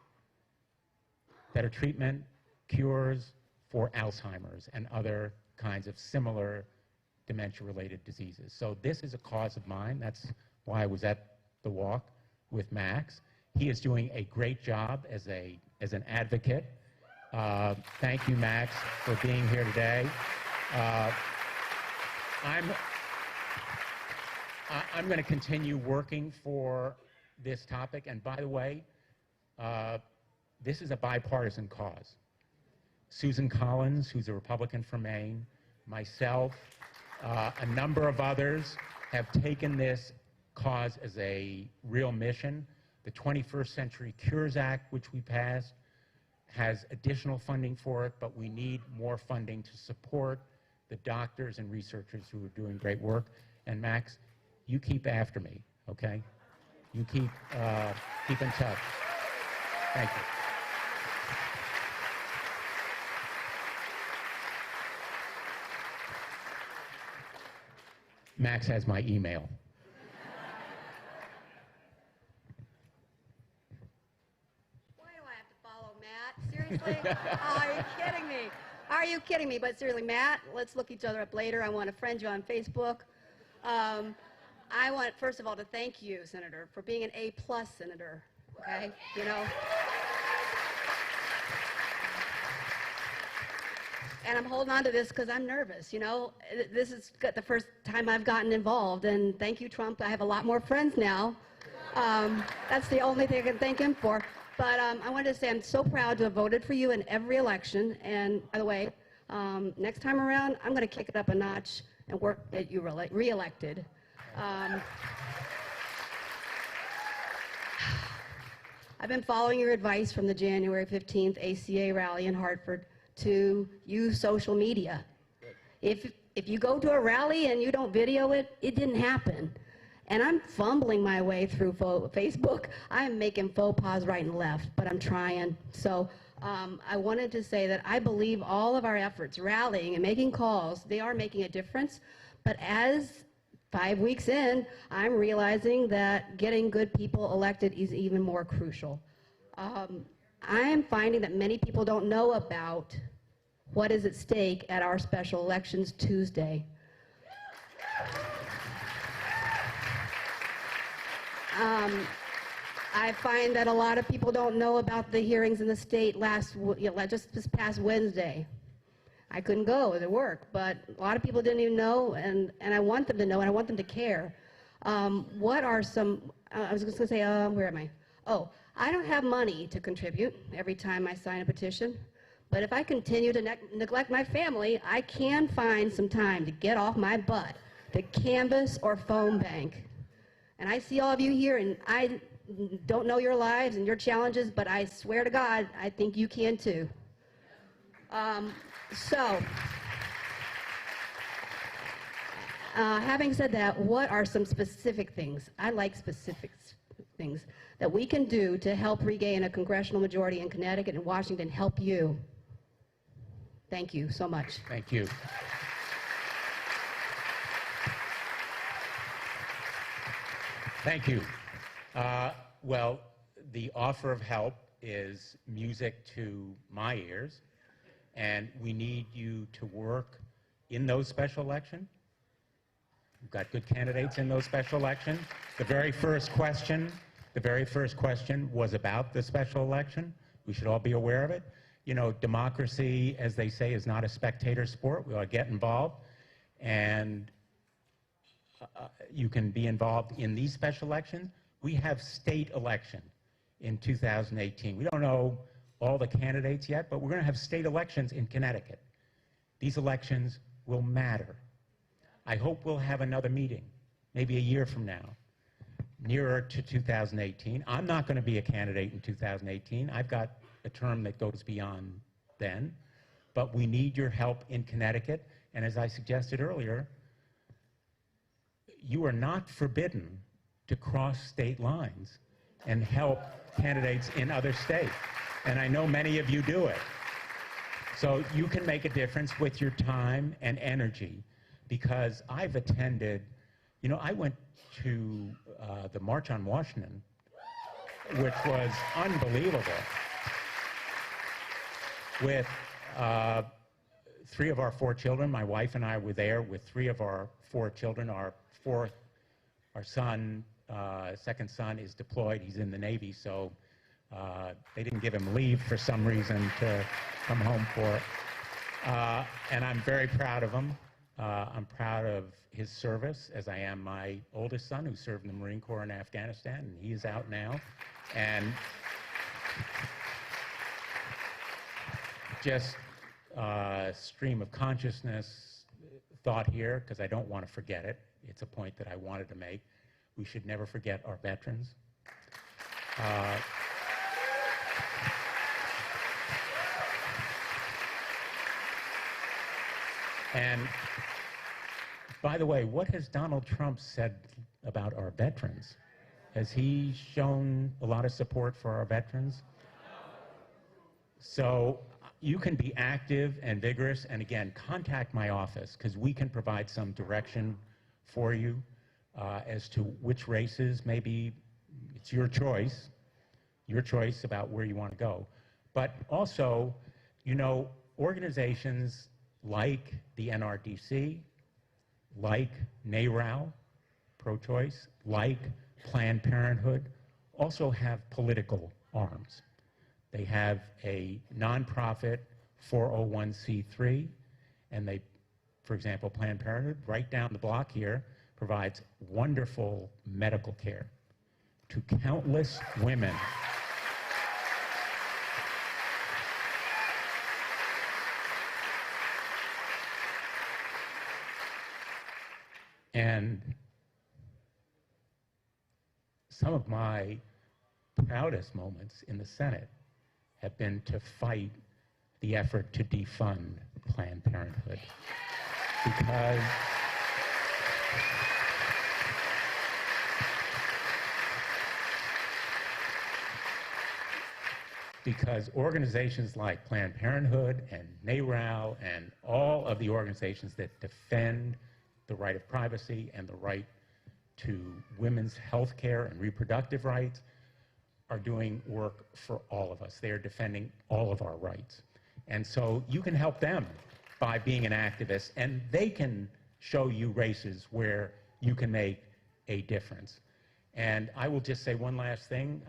better treatment, cures for Alzheimer's and other kinds of similar dementia-related diseases. So this is a cause of mine. That's why I was at the walk with Max. He is doing a great job as an advocate. Thank you, Max, for being here today. I'm going to continue working for this topic. And by the way, this is a bipartisan cause. Susan Collins, who's a Republican from Maine, myself, a number of others have taken this cause as a real mission. The 21st Century Cures Act, which we passed, has additional funding for it, but we need more funding to support the doctors and researchers who are doing great work. And Max, you keep after me, okay? You keep in touch. Thank you. Max has my email. Why do I have to follow Matt? Seriously? Are you kidding me? Are you kidding me? But seriously, Matt, let's look each other up later. I want to friend you on Facebook. I want, first of all, to thank you, Senator, for being an A-plus senator, okay? You know? and I'm holding on to this because I'm nervous, you know. This is the first time I've gotten involved, and thank you, Trump. I have a lot more friends now. That's the only thing I can thank him for. But I wanted to say I'm so proud to have voted for you in every election. And by the way, next time around, I'm going to kick it up a notch and work at you re-elected. I've been following your advice from the January 15th ACA rally in Hartford to use social media. If you go to a rally and you don't video it, it didn't happen. And I'm fumbling my way through Facebook. I'm making faux pas right and left, but I'm trying. So I wanted to say that I believe all of our efforts, rallying and making calls, they are making a difference. But as 5 weeks in, I'm realizing that getting good people elected is even more crucial. I am finding that many people don't know about what is at stake at our special elections Tuesday. I find that a lot of people don't know about the hearings in the state just this past Wednesday. I couldn't go at work, but a lot of people didn't even know, and I want them to know, and I want them to care. What are some, I was just going to say, where am I? Oh, I don't have money to contribute every time I sign a petition, but if I continue to neglect my family, I can find some time to get off my butt to canvass or phone bank. And I see all of you here, and I don't know your lives and your challenges, but I swear to God, I think you can too. Having said that, what are some specific things? I like specific things that we can do to help regain a congressional majority in Connecticut and Washington, help you. Thank you so much. Thank you. Thank you. Well, the offer of help is music to my ears, and we need you to work in those special elections. We've got good candidates in those special elections. The very first question was about the special election. We should all be aware of it. You know, democracy, as they say, is not a spectator sport. We ought to get involved, and you can be involved in these special elections. We have state election in 2018. We don't know all the candidates yet, but we're going to have state elections in Connecticut. These elections will matter. I hope we'll have another meeting, maybe a year from now, nearer to 2018. I'm not going to be a candidate in 2018. I've got a term that goes beyond then, but we need your help in Connecticut. And as I suggested earlier, you are not forbidden to cross state lines and help candidates in other states. And I know many of you do it. So you can make a difference with your time and energy, because I've attended, you know, I went to the March on Washington, which was unbelievable, with 3 of our 4 children. My wife and I were there with 3 of our 4 children. Our son, second son, is deployed. He's in the Navy, so they didn't give him leave for some reason to come home for it. And I'm very proud of him. I'm proud of his service, as I am my oldest son, who served in the Marine Corps in Afghanistan, and he is out now. And just stream of consciousness thought here, because I don't want to forget it. It's a point that I wanted to make. We should never forget our veterans. And by the way, what has Donald Trump said about our veterans? Has he shown a lot of support for our veterans? So you can be active and vigorous, and again, contact my office, because we can provide some direction for you as to which races. Maybe it's your choice about where you want to go. But also, you know, organizations like the NRDC, like NARAL, pro-choice, like Planned Parenthood, also have political arms. They have a nonprofit 401c3, and they, for example, Planned Parenthood, right down the block here, provides wonderful medical care to countless women. And some of my proudest moments in the Senate have been to fight the effort to defund Planned Parenthood. Because organizations like Planned Parenthood and NARAL and all of the organizations that defend the right of privacy and the right to women's health care and reproductive rights are doing work for all of us. They are defending all of our rights. And so you can help them by being an activist, and they can show you races where you can make a difference. And I will just say one last thing.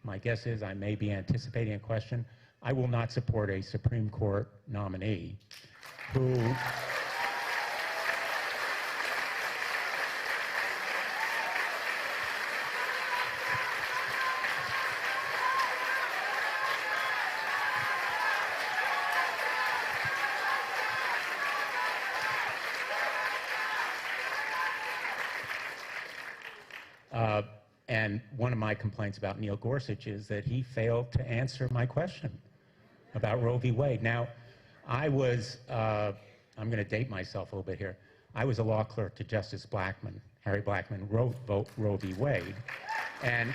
My guess is I may be anticipating a question. I will not support a Supreme Court nominee who and one of my complaints about Neil Gorsuch is that he failed to answer my question about Roe v. Wade. Now, I was, I'm going to date myself a little bit here. I was a law clerk to Justice Blackmun. Harry Blackmun wrote Roe v. Wade. And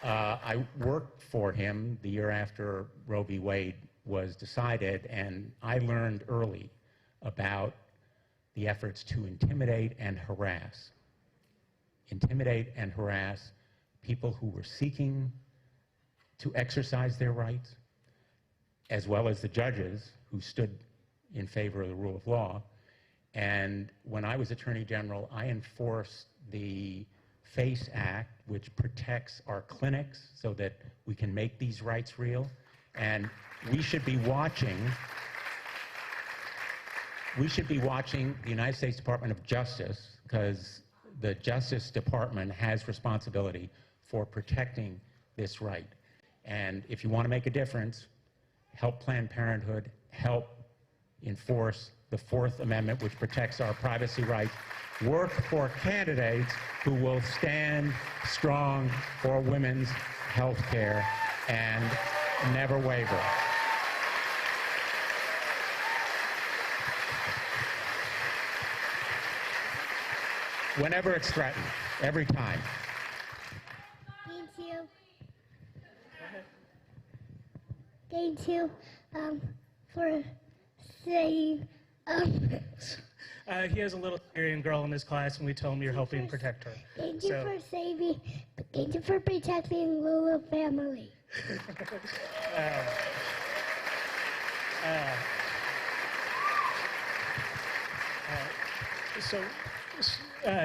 I worked for him the year after Roe v. Wade was decided, and I learned early about the efforts to intimidate and harass people who were seeking to exercise their rights, as well as the judges who stood in favor of the rule of law. And when I was Attorney General, I enforced the FACE Act, which protects our clinics so that we can make these rights real. And we should be watching the United States Department of Justice, because the Justice Department has responsibility for protecting this right. And if you want to make a difference, help Planned Parenthood, help enforce the Fourth Amendment, which protects our privacy rights. Work for candidates who will stand strong for women's health care and never waver. Whenever it's threatened, every time. Thank you. Thank you for saying. He has a little Syrian girl in his class, and we tell him you're helping protect her. Thank you for saving. Thank you for protecting Lulu family.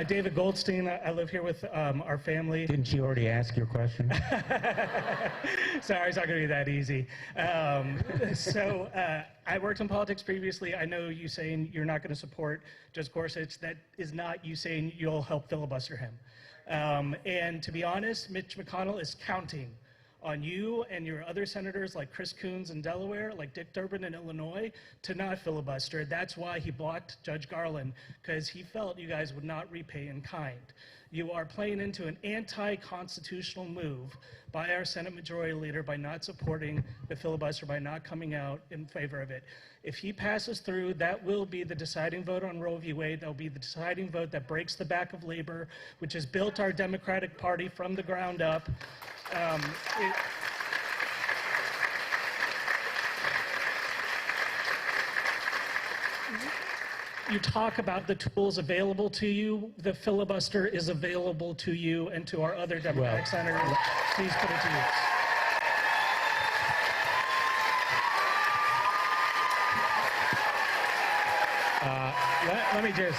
David Goldstein, I live here with our family. Didn't she already ask your question? Sorry, it's not going to be that easy. I worked in politics previously. I know you saying you're not going to support Judge Gorsuch. That is not you saying you'll help filibuster him. And to be honest, Mitch McConnell is counting on you and your other senators like Chris Coons in Delaware, like Dick Durbin in Illinois, to not filibuster. That's why he blocked Judge Garland, because he felt you guys would not repay in kind. You are playing into an anti-constitutional move by our Senate Majority Leader by not supporting the filibuster, by not coming out in favor of it. If he passes through, that will be the deciding vote on Roe v. Wade. That will be the deciding vote that breaks the back of labor, which has built our Democratic Party from the ground up. You talk about the tools available to you. The filibuster is available to you and to our other Democratic senators. Please put it to use. Let me just...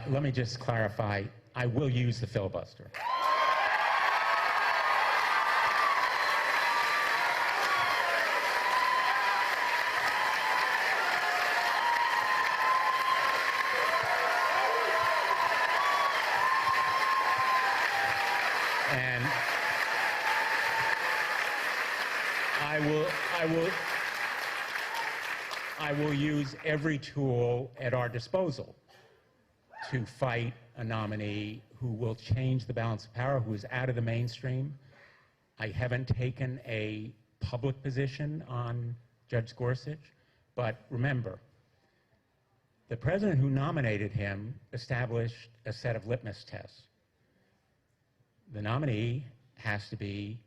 let me just clarify. I will use the filibuster. And I will use every tool at our disposal to fight a nominee who will change the balance of power, who is out of the mainstream. I haven't taken a public position on Judge Gorsuch, but remember, the president who nominated him established a set of litmus tests. The nominee has to be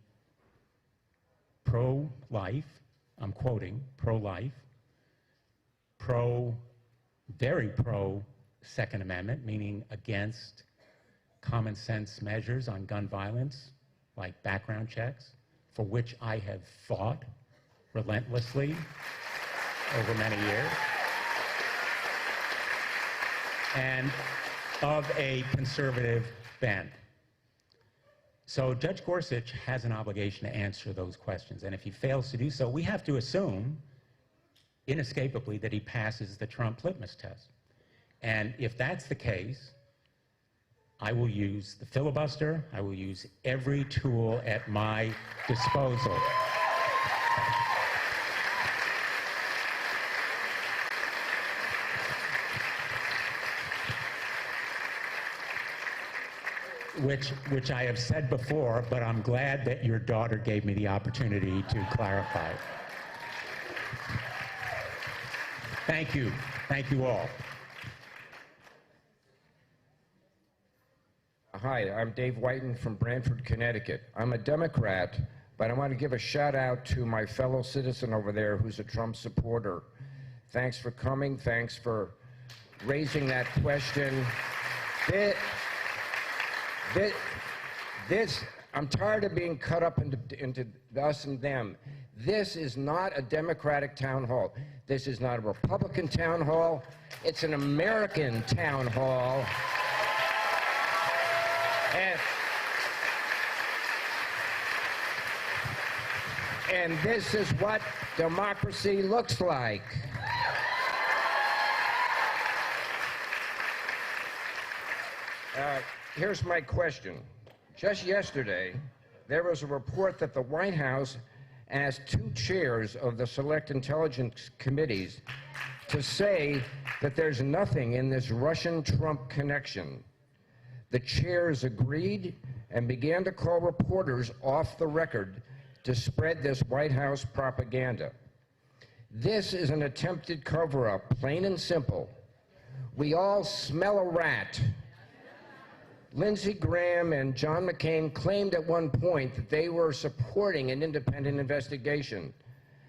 pro-life, I'm quoting, pro-life, very pro-Second Amendment, meaning against common sense measures on gun violence, like background checks, for which I have fought relentlessly over many years, and of a conservative bent. So Judge Gorsuch has an obligation to answer those questions, and if he fails to do so, we have to assume, inescapably, that he passes the Trump litmus test. And if that's the case, I will use the filibuster, I will use every tool at my disposal. Which I have said before, but I'm glad that your daughter gave me the opportunity to clarify. Thank you. Thank you all. Hi, I'm Dave Whiten from Branford, Connecticut. I'm a Democrat, but I want to give a shout out to my fellow citizen over there who's a Trump supporter. Thanks for coming. Thanks for raising that question. I'm tired of being cut up into us and them. This is not a Democratic town hall. This is not a Republican town hall. It's an American town hall. And this is what democracy looks like. Here's my question. Just yesterday, there was a report that the White House asked 2 chairs of the Select Intelligence Committees to say that there's nothing in this Russian-Trump connection. The chairs agreed and began to call reporters off the record to spread this White House propaganda. This is an attempted cover-up, plain and simple. We all smell a rat. Lindsey Graham and John McCain claimed at one point that they were supporting an independent investigation.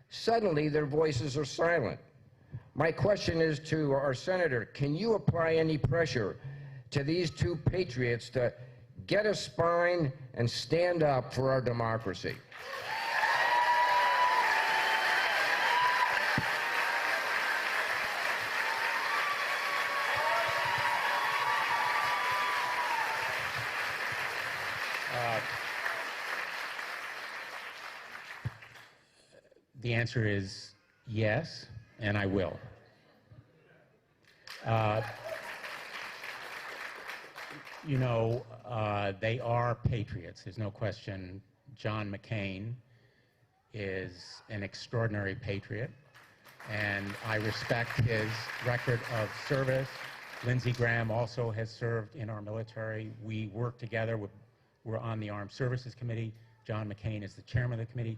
Suddenly, their voices are silent. My question is to our senator, can you apply any pressure to these 2 patriots to get a spine and stand up for our democracy? The answer is yes, and I will. You know, they are patriots. There's no question. John McCain is an extraordinary patriot, and I respect his record of service. Lindsey Graham also has served in our military. We work together. We're on the Armed Services Committee. John McCain is the chairman of the committee.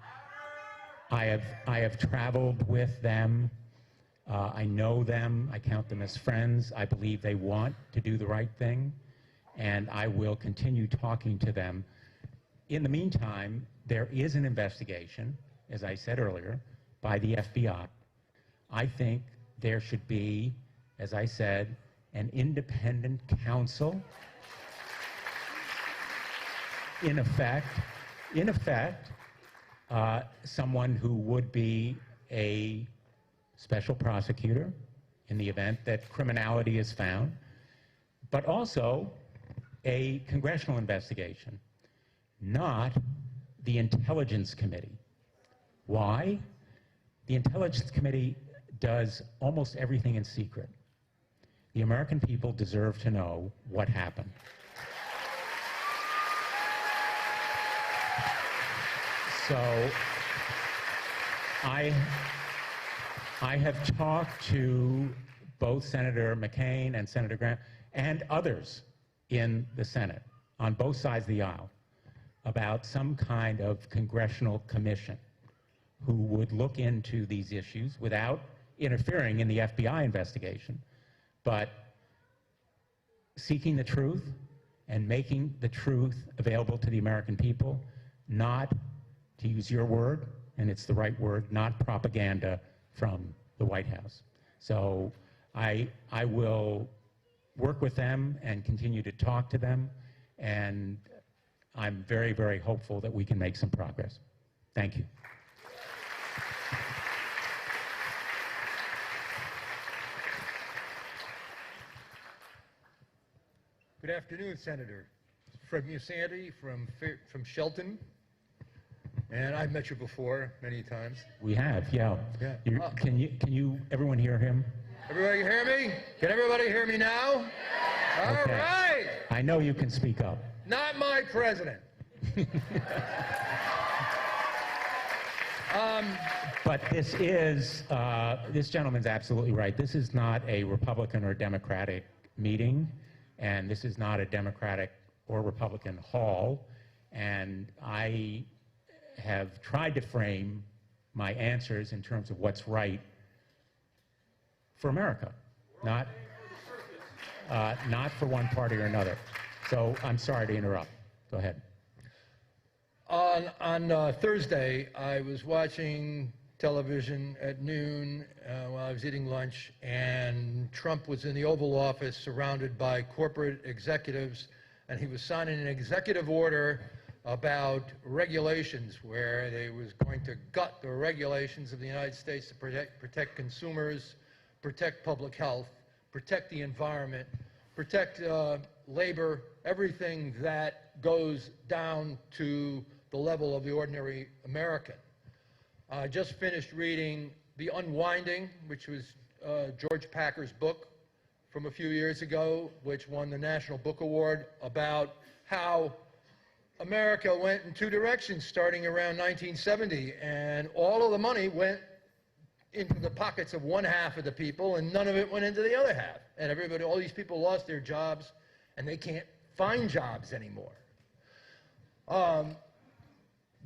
I have traveled with them. I know them. I count them as friends. I believe they want to do the right thing, and I will continue talking to them. In the meantime, there is an investigation, as I said earlier, by the FBI. I think there should be, as I said, an independent counsel. In effect, someone who would be a special prosecutor in the event that criminality is found. but also a congressional investigation, not the Intelligence Committee. Why? The Intelligence Committee does almost everything in secret. The American people deserve to know what happened. So I have talked to both Senator McCain and Senator Graham and others in the Senate on both sides of the aisle about some kind of congressional commission who would look into these issues without interfering in the FBI investigation, but seeking the truth and making the truth available to the American people, not, to use your word, and it's the right word, not propaganda from the White House. So I will work with them and continue to talk to them, and I'm very, very hopeful that we can make some progress. Thank you. Good afternoon, Senator. Fred Musanti from Shelton. And I've met you before many times. We have, yeah. Yeah. Can you, everyone hear him? Everybody hear me? Can everybody hear me now? All Okay. right. I know you can speak up. Not my president. But this gentleman's absolutely right. This is not a Republican or Democratic meeting, and this is not a Democratic or Republican hall, and I have tried to frame my answers in terms of what's right for America, not for one party or another. So I'm sorry to interrupt. Go ahead. On Thursday, I was watching television at noon while I was eating lunch, and Trump was in the Oval Office surrounded by corporate executives, and he was signing an executive order about regulations where they was going to gut the regulations of the United States to protect consumers, protect public health, protect the environment, protect labor, everything that goes down to the level of the ordinary American. I just finished reading The Unwinding, which was George Packer's book from a few years ago, which won the National Book Award, about how America went in two directions starting around 1970, and all of the money went into the pockets of one half of the people, and none of it went into the other half. And everybody, all these people lost their jobs, and they can't find jobs anymore.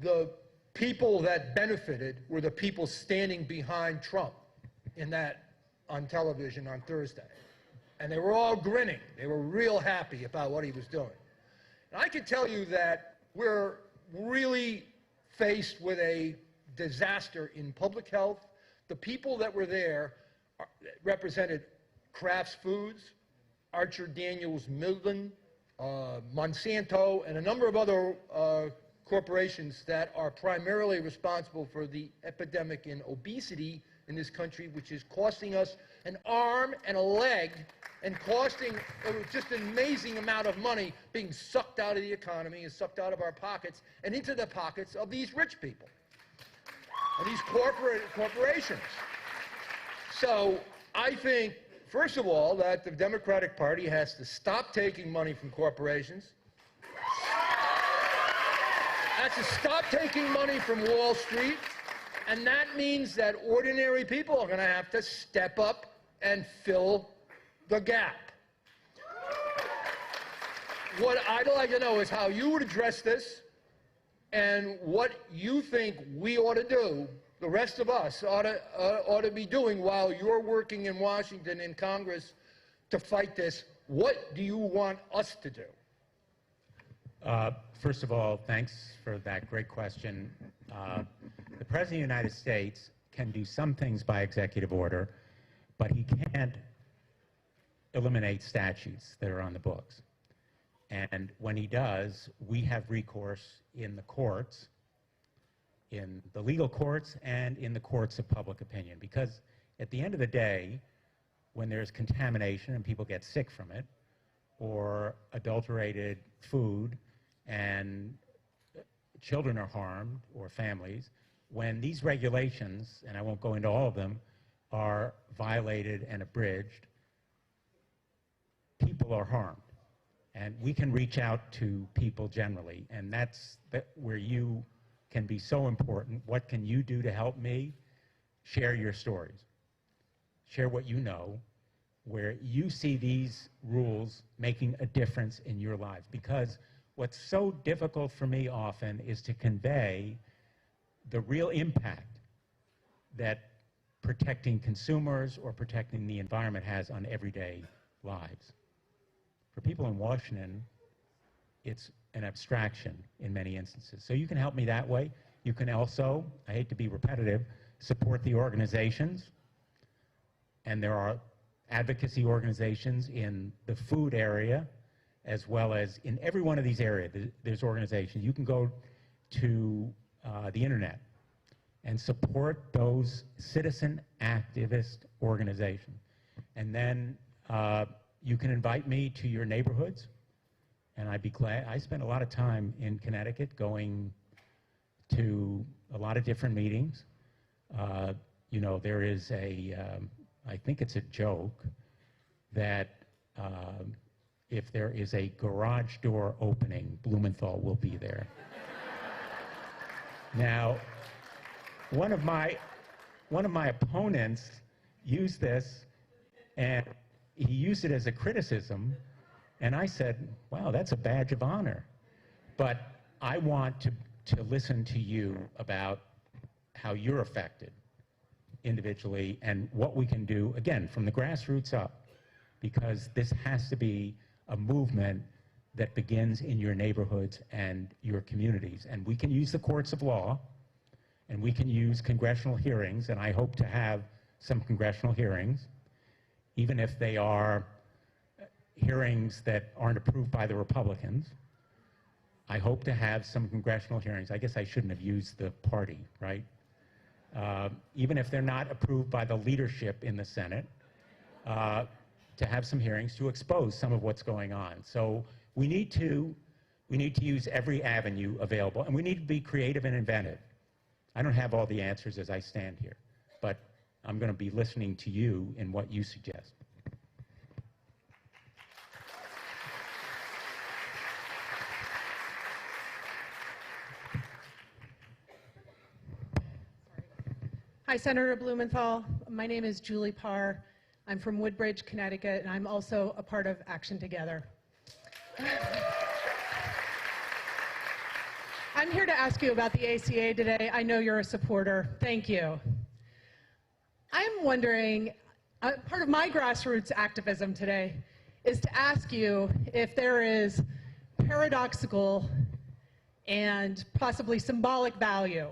The people that benefited were the people standing behind Trump on television on Thursday. And they were all grinning. They were real happy about what he was doing. And I can tell you that we're really faced with a disaster in public health. The people that were there represented Kraft Foods, Archer Daniels Midland, Monsanto, and a number of other corporations that are primarily responsible for the epidemic in obesity in this country, which is costing us an arm and a leg and costing just an amazing amount of money being sucked out of the economy and sucked out of our pockets and into the pockets of these rich people and these corporations. So I think, first of all, that the Democratic Party has to stop taking money from corporations, has to stop taking money from Wall Street, and that means that ordinary people are going to have to step up and fill the gap. What I'd like to know is how you would address this and what you think we ought to do, the rest of us ought to be doing while you're working in Washington in Congress to fight this. What do you want us to do? First of all, thanks for that great question. The President of the United States can do some things by executive order, but he can't eliminate statutes that are on the books. And when he does, we have recourse in the courts, in the legal courts, and in the courts of public opinion. Because at the end of the day, when there's contamination and people get sick from it, or adulterated food and children are harmed or families, when these regulations, and I won't go into all of them, are violated and abridged, people are harmed. And we can reach out to people generally, and that's where you can be so important. What can you do to help me? Share your stories. Share what you know, where you see these rules making a difference in your lives. Because what's so difficult for me often is to convey the real impact that protecting consumers or protecting the environment has on everyday lives. For people in Washington, it's an abstraction in many instances. So you can help me that way. You can also, I hate to be repetitive, support the organizations. And there are advocacy organizations in the food area, as well as in every one of these areas. There's organizations. You can go to the internet and support those citizen activist organizations. And then you can invite me to your neighborhoods, and I'd be glad. I spend a lot of time in Connecticut going to a lot of different meetings. You know, there is I think it's a joke that if there is a garage door opening, Blumenthal will be there. Now, one of my opponents used this, and he used it as a criticism, and I said, wow, that's a badge of honor. But I want to listen to you about how you're affected individually and what we can do, again, from the grassroots up, because this has to be a movement that begins in your neighborhoods and your communities. And we can use the courts of law, and we can use congressional hearings, and I hope to have some congressional hearings, even if they are hearings that aren't approved by the Republicans. I hope to have some congressional hearings. I guess I shouldn't have used the party, right? Even if they're not approved by the leadership in the Senate, to have some hearings to expose some of what's going on. So we need to use every avenue available, and we need to be creative and inventive. I don't have all the answers as I stand here, but I'm going to be listening to you in what you suggest. Hi, Senator Blumenthal. My name is Julie Parr. I'm from Woodbridge, Connecticut, and I'm also a part of Action Together. I'm here to ask you about the ACA today. I know you're a supporter. Thank you. I'm wondering, part of my grassroots activism today is to ask you if there is paradoxical and possibly symbolic value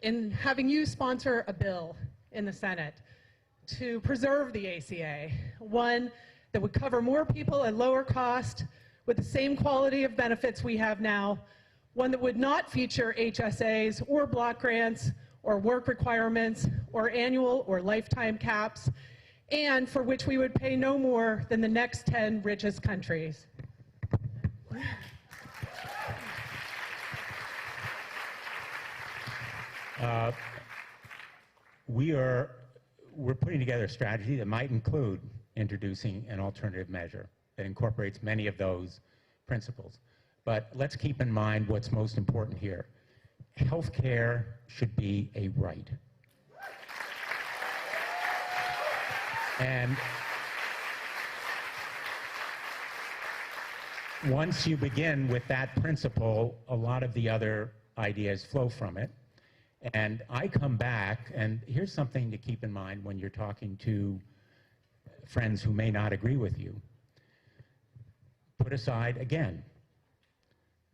in having you sponsor a bill in the Senate to preserve the ACA, one that would cover more people at lower cost with the same quality of benefits we have now, one that would not feature HSAs or block grants or work requirements or annual or lifetime caps, and for which we would pay no more than the next 10 richest countries. We're putting together a strategy that might include introducing an alternative measure that incorporates many of those principles. But let's keep in mind what's most important here. Healthcare should be a right. And once you begin with that principle, a lot of the other ideas flow from it. And I come back, and here's something to keep in mind when you're talking to friends who may not agree with you. Put aside, again,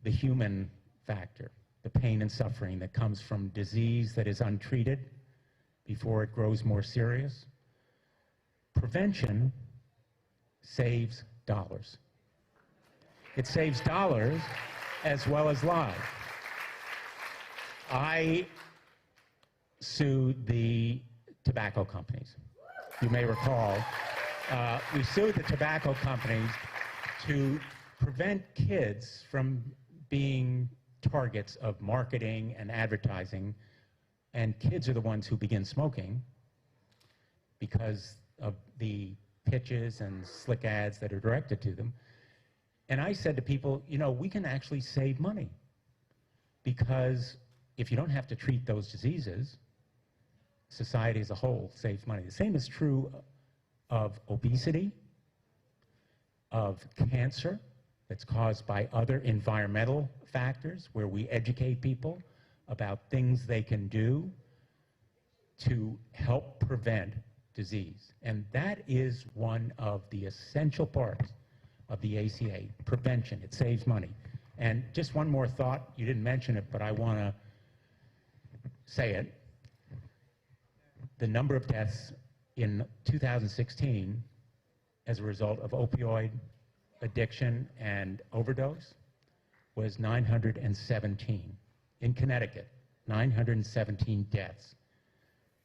the human factor, the pain and suffering that comes from disease that is untreated before it grows more serious. Prevention saves dollars. It saves dollars as well as lives. I sued the tobacco companies. You may recall, we sued the tobacco companies to prevent kids from being targets of marketing and advertising, and kids are the ones who begin smoking because of the pitches and slick ads that are directed to them. And I said to people, you know, we can actually save money, because if you don't have to treat those diseases, society as a whole saves money. The same is true of obesity, of cancer that's caused by other environmental factors, where we educate people about things they can do to help prevent disease. And that is one of the essential parts of the ACA, prevention. It saves money. And just one more thought, you didn't mention it, but I want to say it. The number of deaths in 2016 as a result of opioid addiction and overdose was 917. In Connecticut, 917 deaths.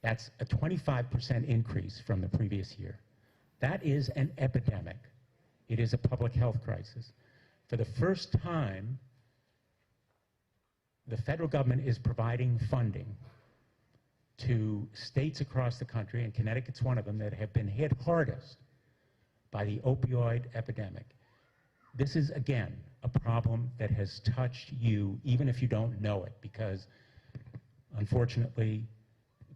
That's a 25% increase from the previous year. That is an epidemic. It is a public health crisis. For the first time, the federal government is providing funding to states across the country, and Connecticut's one of them, that have been hit hardest by the opioid epidemic. This is, again, a problem that has touched you, even if you don't know it, because unfortunately,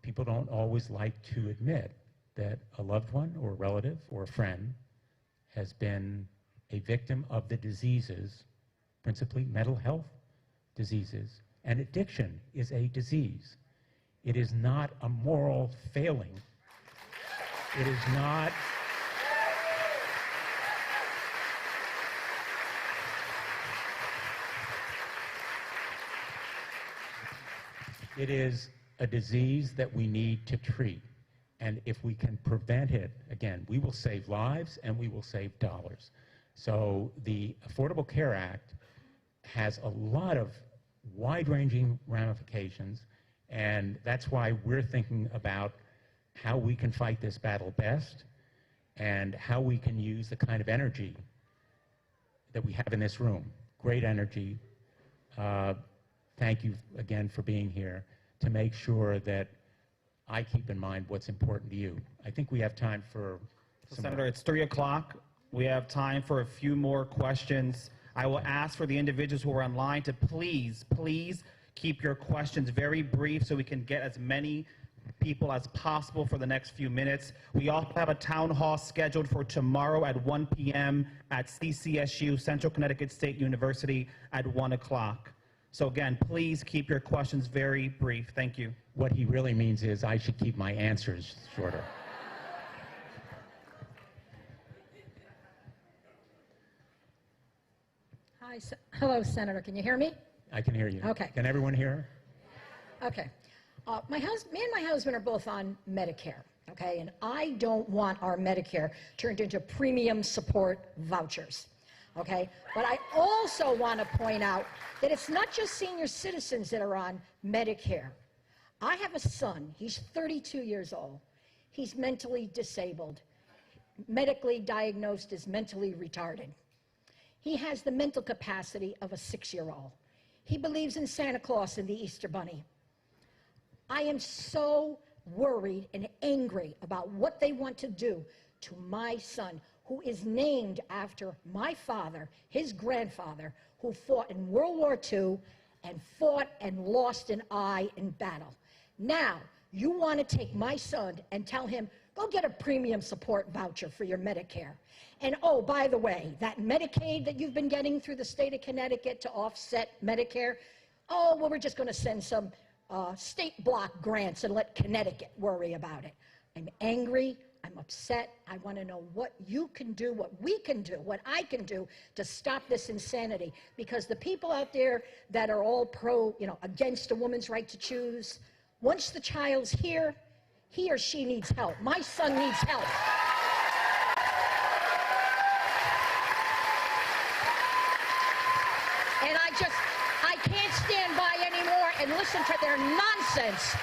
people don't always like to admit that a loved one or a relative or a friend has been a victim of the diseases, principally mental health diseases, and addiction is a disease. It is not a moral failing. It is not. It is a disease that we need to treat. And if we can prevent it, again, we will save lives and we will save dollars. So the Affordable Care Act has a lot of wide-ranging ramifications, and that's why we're thinking about how we can fight this battle best and how we can use the kind of energy that we have in this room. Great energy. Thank you again for being here, to make sure that I keep in mind what's important to you. I think we have time for some Senator, it's 3 o'clock. We have time for a few more questions. I will ask for the individuals who are online to please keep your questions very brief so we can get as many people as possible for the next few minutes. We also have a town hall scheduled for tomorrow at 1 p.m. at CCSU, Central Connecticut State University, at 1 o'clock. So again, please keep your questions very brief. Thank you. What he really means is I should keep my answers shorter. Hi, hello, Senator. Can you hear me? I can hear you. Okay. Can everyone hear? Okay. Me and my husband are both on Medicare, okay? And I don't want our Medicare turned into premium support vouchers, okay? But I also want to point out that it's not just senior citizens that are on Medicare. I have a son. He's 32 years old. He's mentally disabled, medically diagnosed as mentally retarded. He has the mental capacity of a 6-year-old. He believes in Santa Claus and the Easter Bunny. I am so worried and angry about what they want to do to my son, who is named after my father, his grandfather, who fought in World War II and fought and lost an eye in battle. Now, you want to take my son and tell him, go get a premium support voucher for your Medicare. And oh, by the way, that Medicaid that you've been getting through the state of Connecticut to offset Medicare, oh, well, we're just going to send some state block grants and let Connecticut worry about it. I'm angry. I'm upset. I want to know what you can do, what we can do, what I can do to stop this insanity. Because the people out there that are all against a woman's right to choose, once the child's here, he or she needs help. My son needs help. And I can't stand by anymore and listen to their nonsense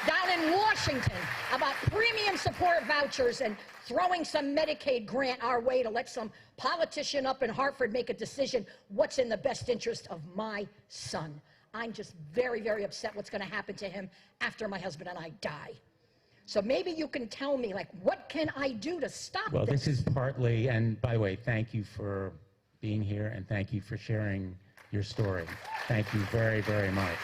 down in Washington about premium support vouchers and throwing some Medicaid grant our way to let some politician up in Hartford make a decision what's in the best interest of my son. I'm just very, very upset what's going to happen to him after my husband and I die. So maybe you can tell me, like, what can I do to stop Well, this? this is partly, and by the way, thank you for being here and thank you for sharing your story. Thank you very, very much.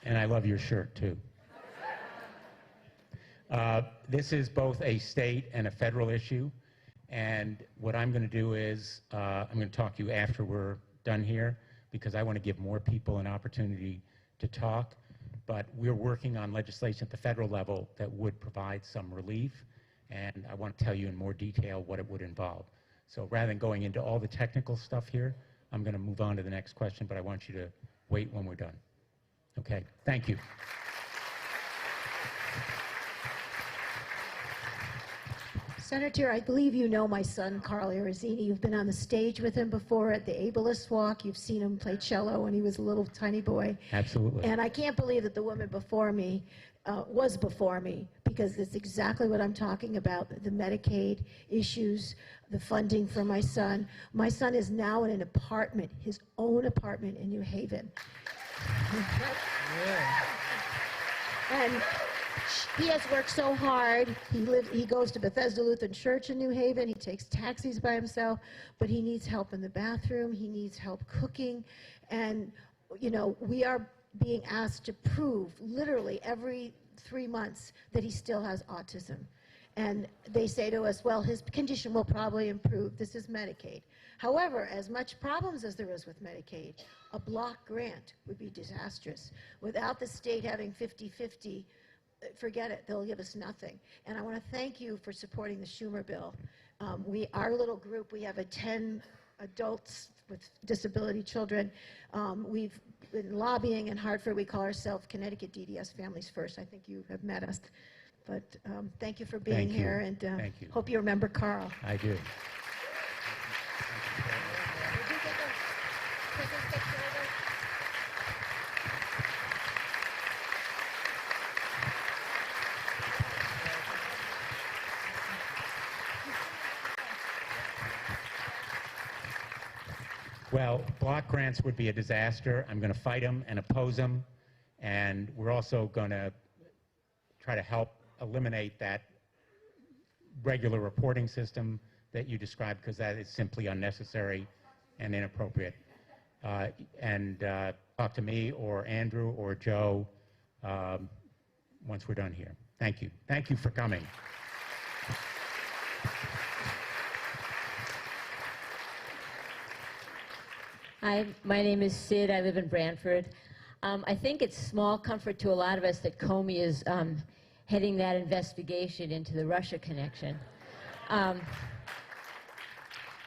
And I love your shirt, too. This is both a state and a federal issue. And what I'm going to do is I'm going to talk to you after we're done here, because I want to give more people an opportunity to talk. But we're working on legislation at the federal level that would provide some relief. And I want to tell you in more detail what it would involve. So rather than going into all the technical stuff here, I'm going to move on to the next question, but I want you to wait when we're done. Okay, thank you. Senator, I believe you know my son, Carl Arizini. You've been on the stage with him before at the Ableist Walk. You've seen him play cello when he was a little tiny boy. Absolutely. And I can't believe that the woman before me was before me, because it's exactly what I'm talking about, the Medicaid issues, the funding for my son. My son is now in an apartment, his own apartment in New Haven. And he has worked so hard. He goes to Bethesda Lutheran Church in New Haven. He takes taxis by himself, but he needs help in the bathroom. He needs help cooking. And, you know, we are being asked to prove literally every 3 months that he still has autism. And they say to us, well, his condition will probably improve. This is Medicaid. However, as much problems as there is with Medicaid, a block grant would be disastrous. Without the state having 50-50, forget it, they'll give us nothing. And I want to thank you for supporting the Schumer bill. Our little group, we have 10 adults with disability children. We've been lobbying in Hartford. We call ourselves Connecticut DDS Families First. I think you have met us. But thank you for being here, and hope you remember Carl. I do. Well, block grants would be a disaster. I'm going to fight them and oppose them, and we're also going to try to help eliminate that regular reporting system that you described, because that is simply unnecessary and inappropriate. And talk to me or Andrew or Joe once we're done here. Thank you. Thank you for coming. Hi, my name is Sid. I live in Brantford. I think it's small comfort to a lot of us that Comey is heading that investigation into the Russia connection.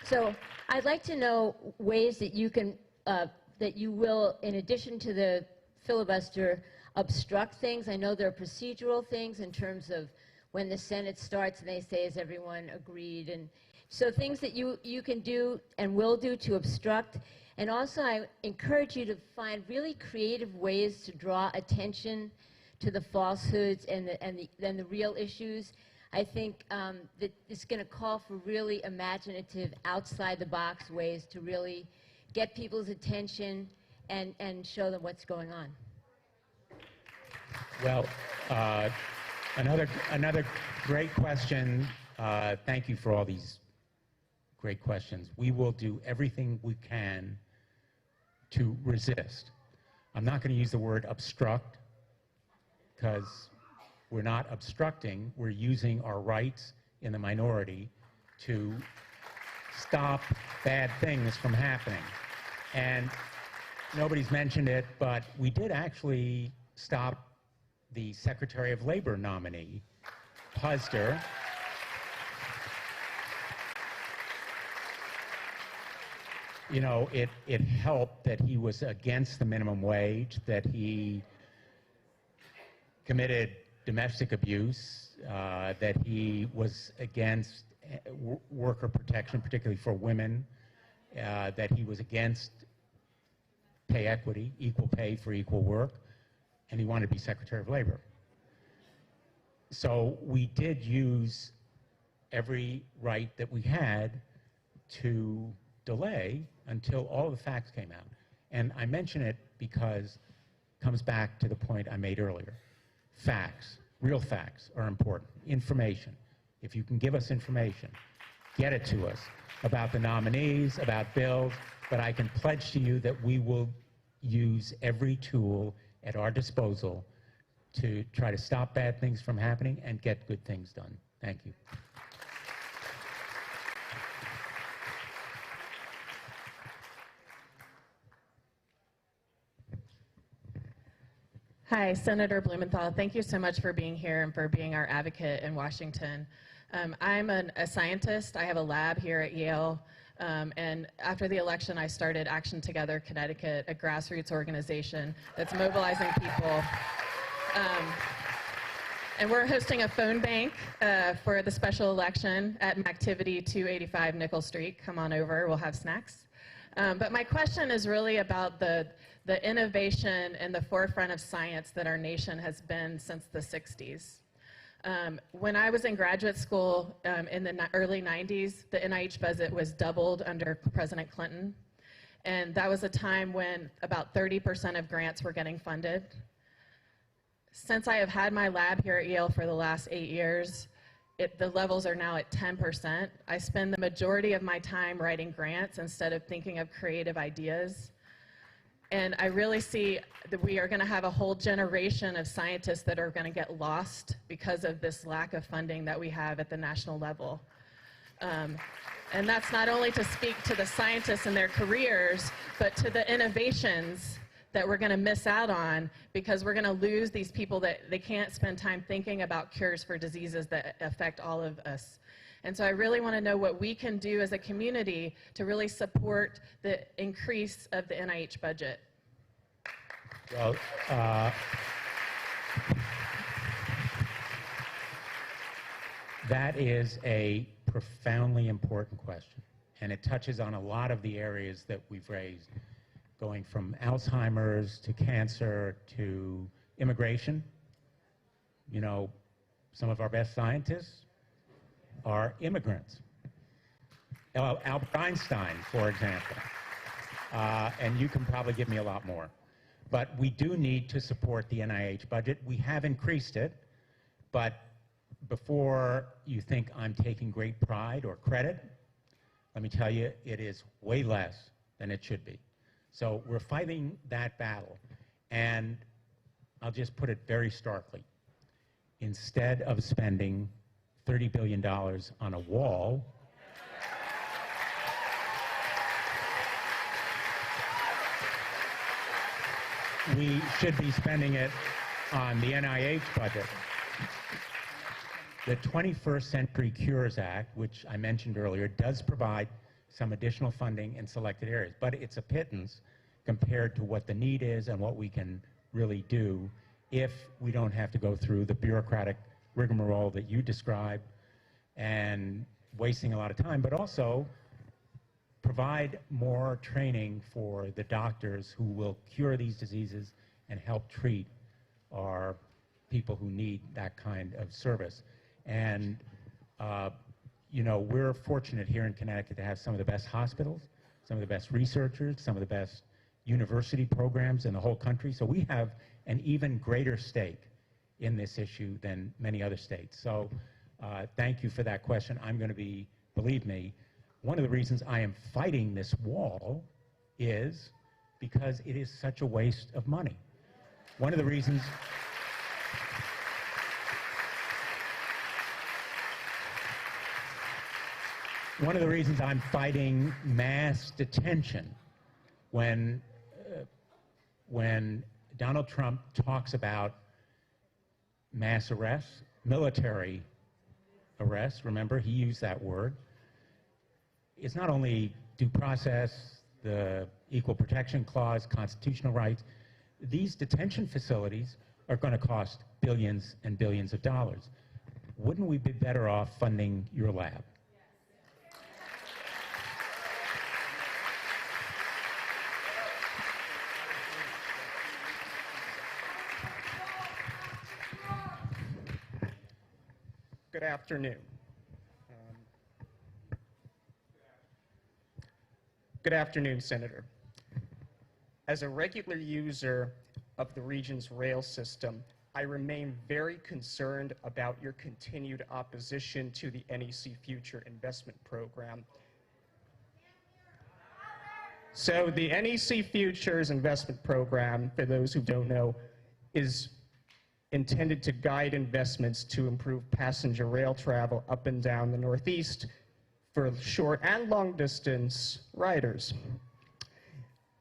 So I'd like to know ways that you can, that you will, in addition to the filibuster, obstruct things. I know there are procedural things in terms of when the Senate starts and they say, is everyone agreed? And so things that you can do and will do to obstruct. And also, I encourage you to find really creative ways to draw attention to the falsehoods and the real issues. I think that it's going to call for really imaginative, outside-the-box ways to really get people's attention and show them what's going on. Well, another great question. Thank you for all these great questions. We will do everything we can to resist. I'm not going to use the word obstruct, because we're not obstructing. We're using our rights in the minority to stop bad things from happening. And nobody's mentioned it, but we did actually stop the Secretary of Labor nominee, Puzder. You know, it helped that he was against the minimum wage, that he committed domestic abuse, that he was against worker protection, particularly for women, that he was against pay equity, equal pay for equal work, and he wanted to be Secretary of Labor. So we did use every right that we had to delay until all the facts came out. And I mention it because it comes back to the point I made earlier. Facts, real facts are important. Information. If you can give us information, get it to us about the nominees, about bills, but I can pledge to you that we will use every tool at our disposal to try to stop bad things from happening and get good things done. Thank you. Hi, Senator Blumenthal. Thank you so much for being here and for being our advocate in Washington. I'm a scientist. I have a lab here at Yale. And after the election, I started Action Together Connecticut, a grassroots organization that's mobilizing people. And we're hosting a phone bank for the special election at Activity 285 Nickel Street. Come on over, we'll have snacks. But my question is really about the innovation in the forefront of science that our nation has been since the 60s. When I was in graduate school in the early 90s, the NIH budget was doubled under President Clinton. And that was a time when about 30% of grants were getting funded. Since I have had my lab here at Yale for the last 8 years, the levels are now at 10%. I spend the majority of my time writing grants instead of thinking of creative ideas. And I really see that we are going to have a whole generation of scientists that are going to get lost because of this lack of funding that we have at the national level. And that's not only to speak to the scientists and their careers, but to the innovations that we're going to miss out on because we're going to lose these people that they can't spend time thinking about cures for diseases that affect all of us. And so I really want to know what we can do as a community to really support the increase of the NIH budget. Well, that is a profoundly important question, and it touches on a lot of the areas that we've raised, going from Alzheimer's to cancer to immigration. You know, some of our best scientists are immigrants. Albert Einstein, for example. And you can probably give me a lot more. But we do need to support the NIH budget. We have increased it, but before you think I'm taking great pride or credit, let me tell you, it is way less than it should be. So we're fighting that battle. And I'll just put it very starkly. Instead of spending $30 billion on a wall, we should be spending it on the NIH budget. The 21st Century Cures Act, which I mentioned earlier, does provide some additional funding in selected areas, but it's a pittance compared to what the need is and what we can really do if we don't have to go through the bureaucratic rigmarole that you described and wasting a lot of time, but also provide more training for the doctors who will cure these diseases and help treat our people who need that kind of service. And, you know, we're fortunate here in Connecticut to have some of the best hospitals, some of the best researchers, some of the best university programs in the whole country. So we have an even greater stake in this issue than many other states. So thank you for that question. I'm going to be, believe me, one of the reasons I am fighting this wall is because it is such a waste of money. One of the reasons I'm fighting mass detention when Donald Trump talks about mass arrests, military arrests, remember he used that word, it's not only due process, the Equal Protection Clause, constitutional rights. These detention facilities are going to cost billions and billions of dollars. Wouldn't we be better off funding your lab? Good afternoon. Good afternoon, Senator. As a regular user of the region's rail system, I remain very concerned about your continued opposition to the NEC Future Investment Program. So the NEC Futures Investment Program, for those who don't know, is intended to guide investments to improve passenger rail travel up and down the Northeast for short and long distance riders.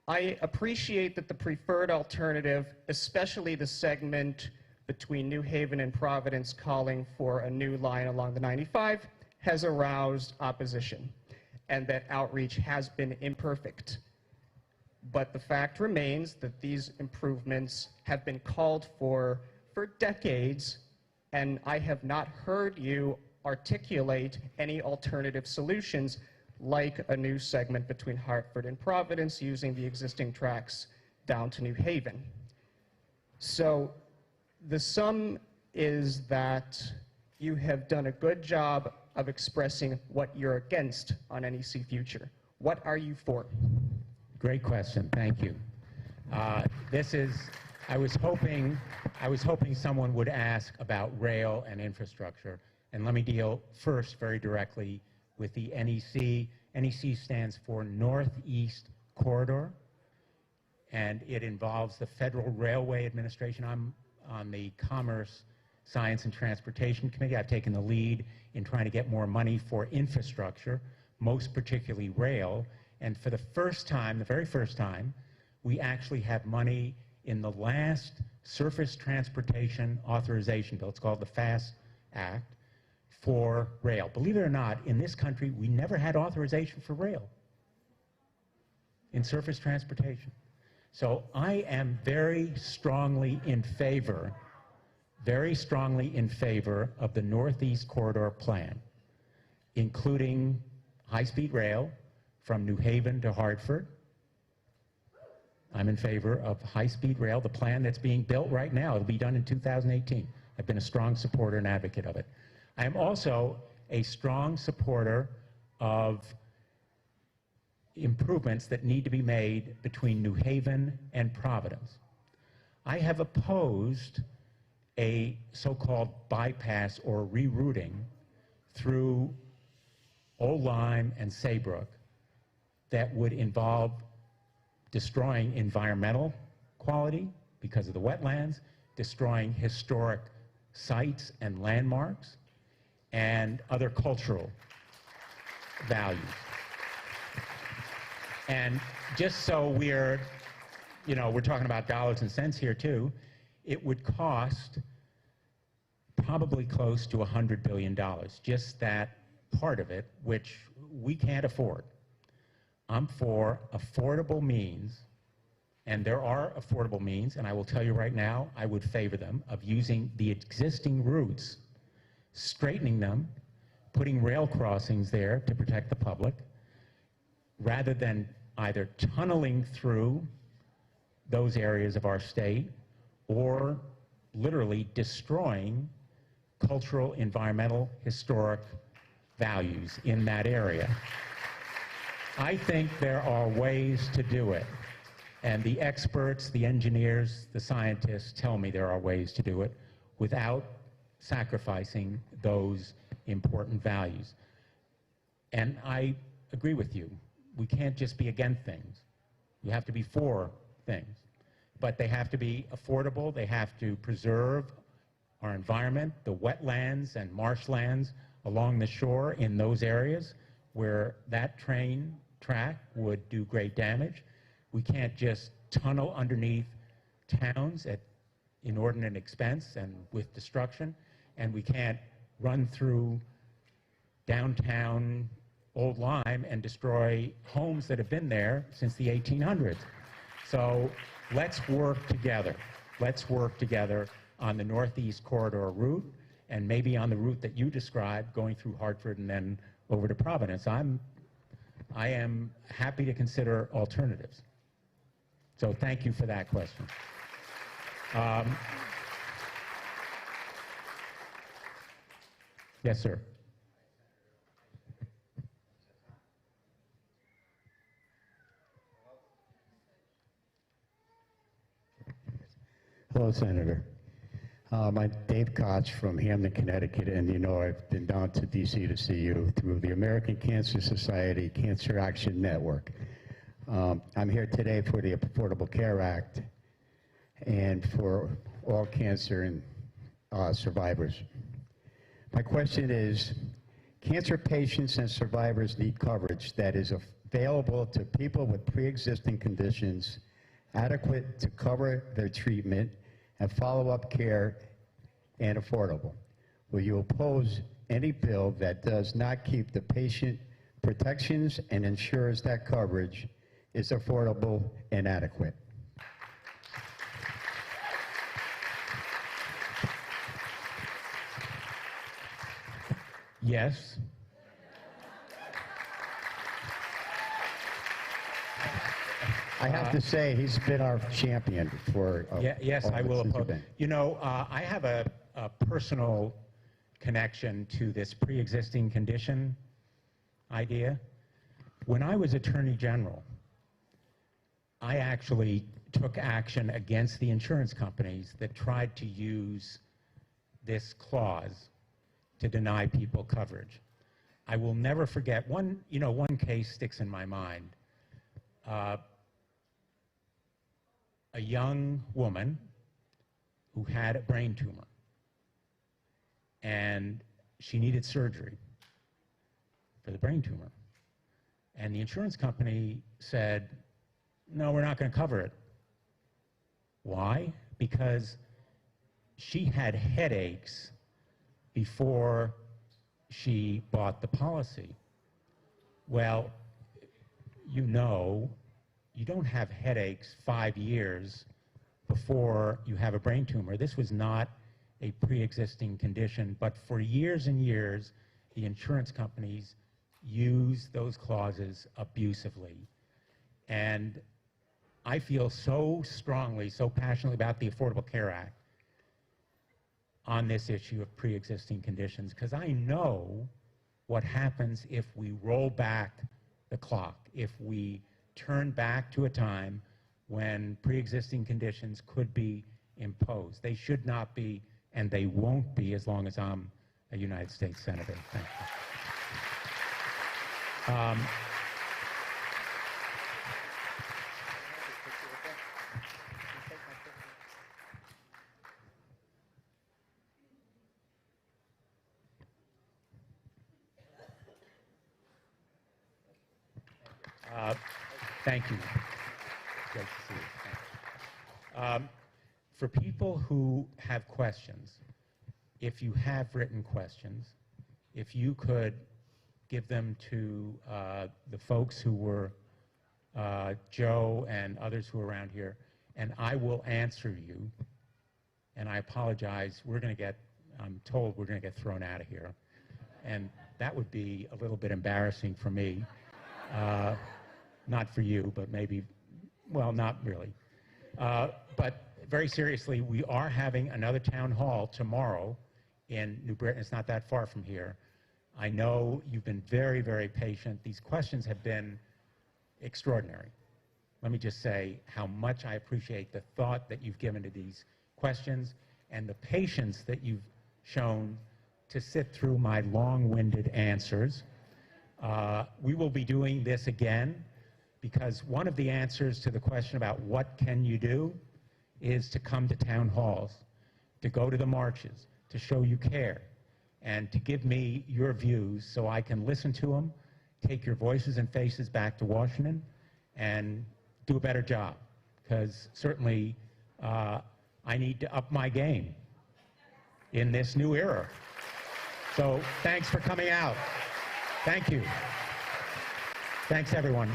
I appreciate that the preferred alternative, especially the segment between New Haven and Providence calling for a new line along the 95, has aroused opposition, and that outreach has been imperfect. But the fact remains that these improvements have been called for decades, and I have not heard you articulate any alternative solutions like a new segment between Hartford and Providence using the existing tracks down to New Haven. So the sum is that you have done a good job of expressing what you're against on NEC Future. What are you for? Great question. Thank you. I was hoping someone would ask about rail and infrastructure, and let me deal first very directly with the NEC. NEC stands for Northeast Corridor, and it involves the Federal Railway Administration. I'm on the Commerce, Science, and Transportation Committee. I've taken the lead in trying to get more money for infrastructure, most particularly rail, and for the first time, the very first time, we actually have money in the last Surface Transportation Authorization Bill, it's called the FAST Act, for rail. Believe it or not, in this country, we never had authorization for rail in surface transportation. So I am very strongly in favor of the Northeast Corridor Plan, including high-speed rail from New Haven to Hartford. I'm in favor of high-speed rail, the plan that's being built right now. It'll be done in 2018. I've been a strong supporter and advocate of it. I am also a strong supporter of improvements that need to be made between New Haven and Providence. I have opposed a so-called bypass or rerouting through Old Lyme and Saybrook that would involve destroying environmental quality because of the wetlands, destroying historic sites and landmarks, and other cultural values. And just so we're talking about dollars and cents here too, it would cost probably close to $100 billion, just that part of it, which we can't afford. I'm for affordable means, and there are affordable means, and I will tell you right now, I would favor them, of using the existing routes, straightening them, putting rail crossings there to protect the public, rather than either tunneling through those areas of our state or literally destroying cultural, environmental, historic values in that area. I think there are ways to do it, and the experts, the engineers, the scientists tell me there are ways to do it without sacrificing those important values. And I agree with you. We can't just be against things. You have to be for things. But they have to be affordable. They have to preserve our environment, the wetlands and marshlands along the shore in those areas where that train track would do great damage. We can't just tunnel underneath towns at inordinate expense and with destruction, and we can't run through downtown Old Lyme and destroy homes that have been there since the 1800s. So let's work together. Let's work together on the Northeast Corridor route, and maybe on the route that you described, going through Hartford and then over to Providence. I am happy to consider alternatives. So thank you for that question. Yes, sir. Hello, Senator. I'm Dave Koch from Hamden, Connecticut, and you know I've been down to D.C. to see you through the American Cancer Society Cancer Action Network. I'm here today for the Affordable Care Act and for all cancer and survivors. My question is, cancer patients and survivors need coverage that is available to people with pre-existing conditions, adequate to cover their treatment and follow-up care, and affordable. Will you oppose any bill that does not keep the patient protections and ensures that coverage is affordable and adequate? Yes. I have to say, he's been our champion for Yes, I will oppose. You know, I have a personal connection to this pre-existing condition idea. When I was Attorney General, I actually took action against the insurance companies that tried to use this clause to deny people coverage. I will never forget one case sticks in my mind. A young woman who had a brain tumor, and she needed surgery for the brain tumor. And the insurance company said, no, we're not going to cover it. Why? Because she had headaches before she bought the policy. Well, you know, you don't have headaches 5 years before you have a brain tumor. This was not a pre-existing condition, but for years and years, the insurance companies used those clauses abusively. And I feel so strongly, so passionately about the Affordable Care Act on this issue of pre-existing conditions, because I know what happens if we roll back the clock, if we turn back to a time when pre-existing conditions could be imposed. They should not be, and they won't be as long as I'm a United States Senator. Thank you. Thank you. Great to see you. For people who have questions, if you have written questions, if you could give them to the folks who were Joe and others who are around here, and I will answer you. And I apologize, I'm told we're going to get thrown out of here. And that would be a little bit embarrassing for me. Not for you, but maybe, well, not really. But very seriously, we are having another town hall tomorrow in New Britain. It's not that far from here. I know you've been very, very patient. These questions have been extraordinary. Let me just say how much I appreciate the thought that you've given to these questions and the patience that you've shown to sit through my long-winded answers. We will be doing this again, because one of the answers to the question about what can you do is to come to town halls, to go to the marches, to show you care, and to give me your views so I can listen to them, take your voices and faces back to Washington, and do a better job. Because certainly I need to up my game in this new era. So thanks for coming out. Thank you. Thanks, everyone.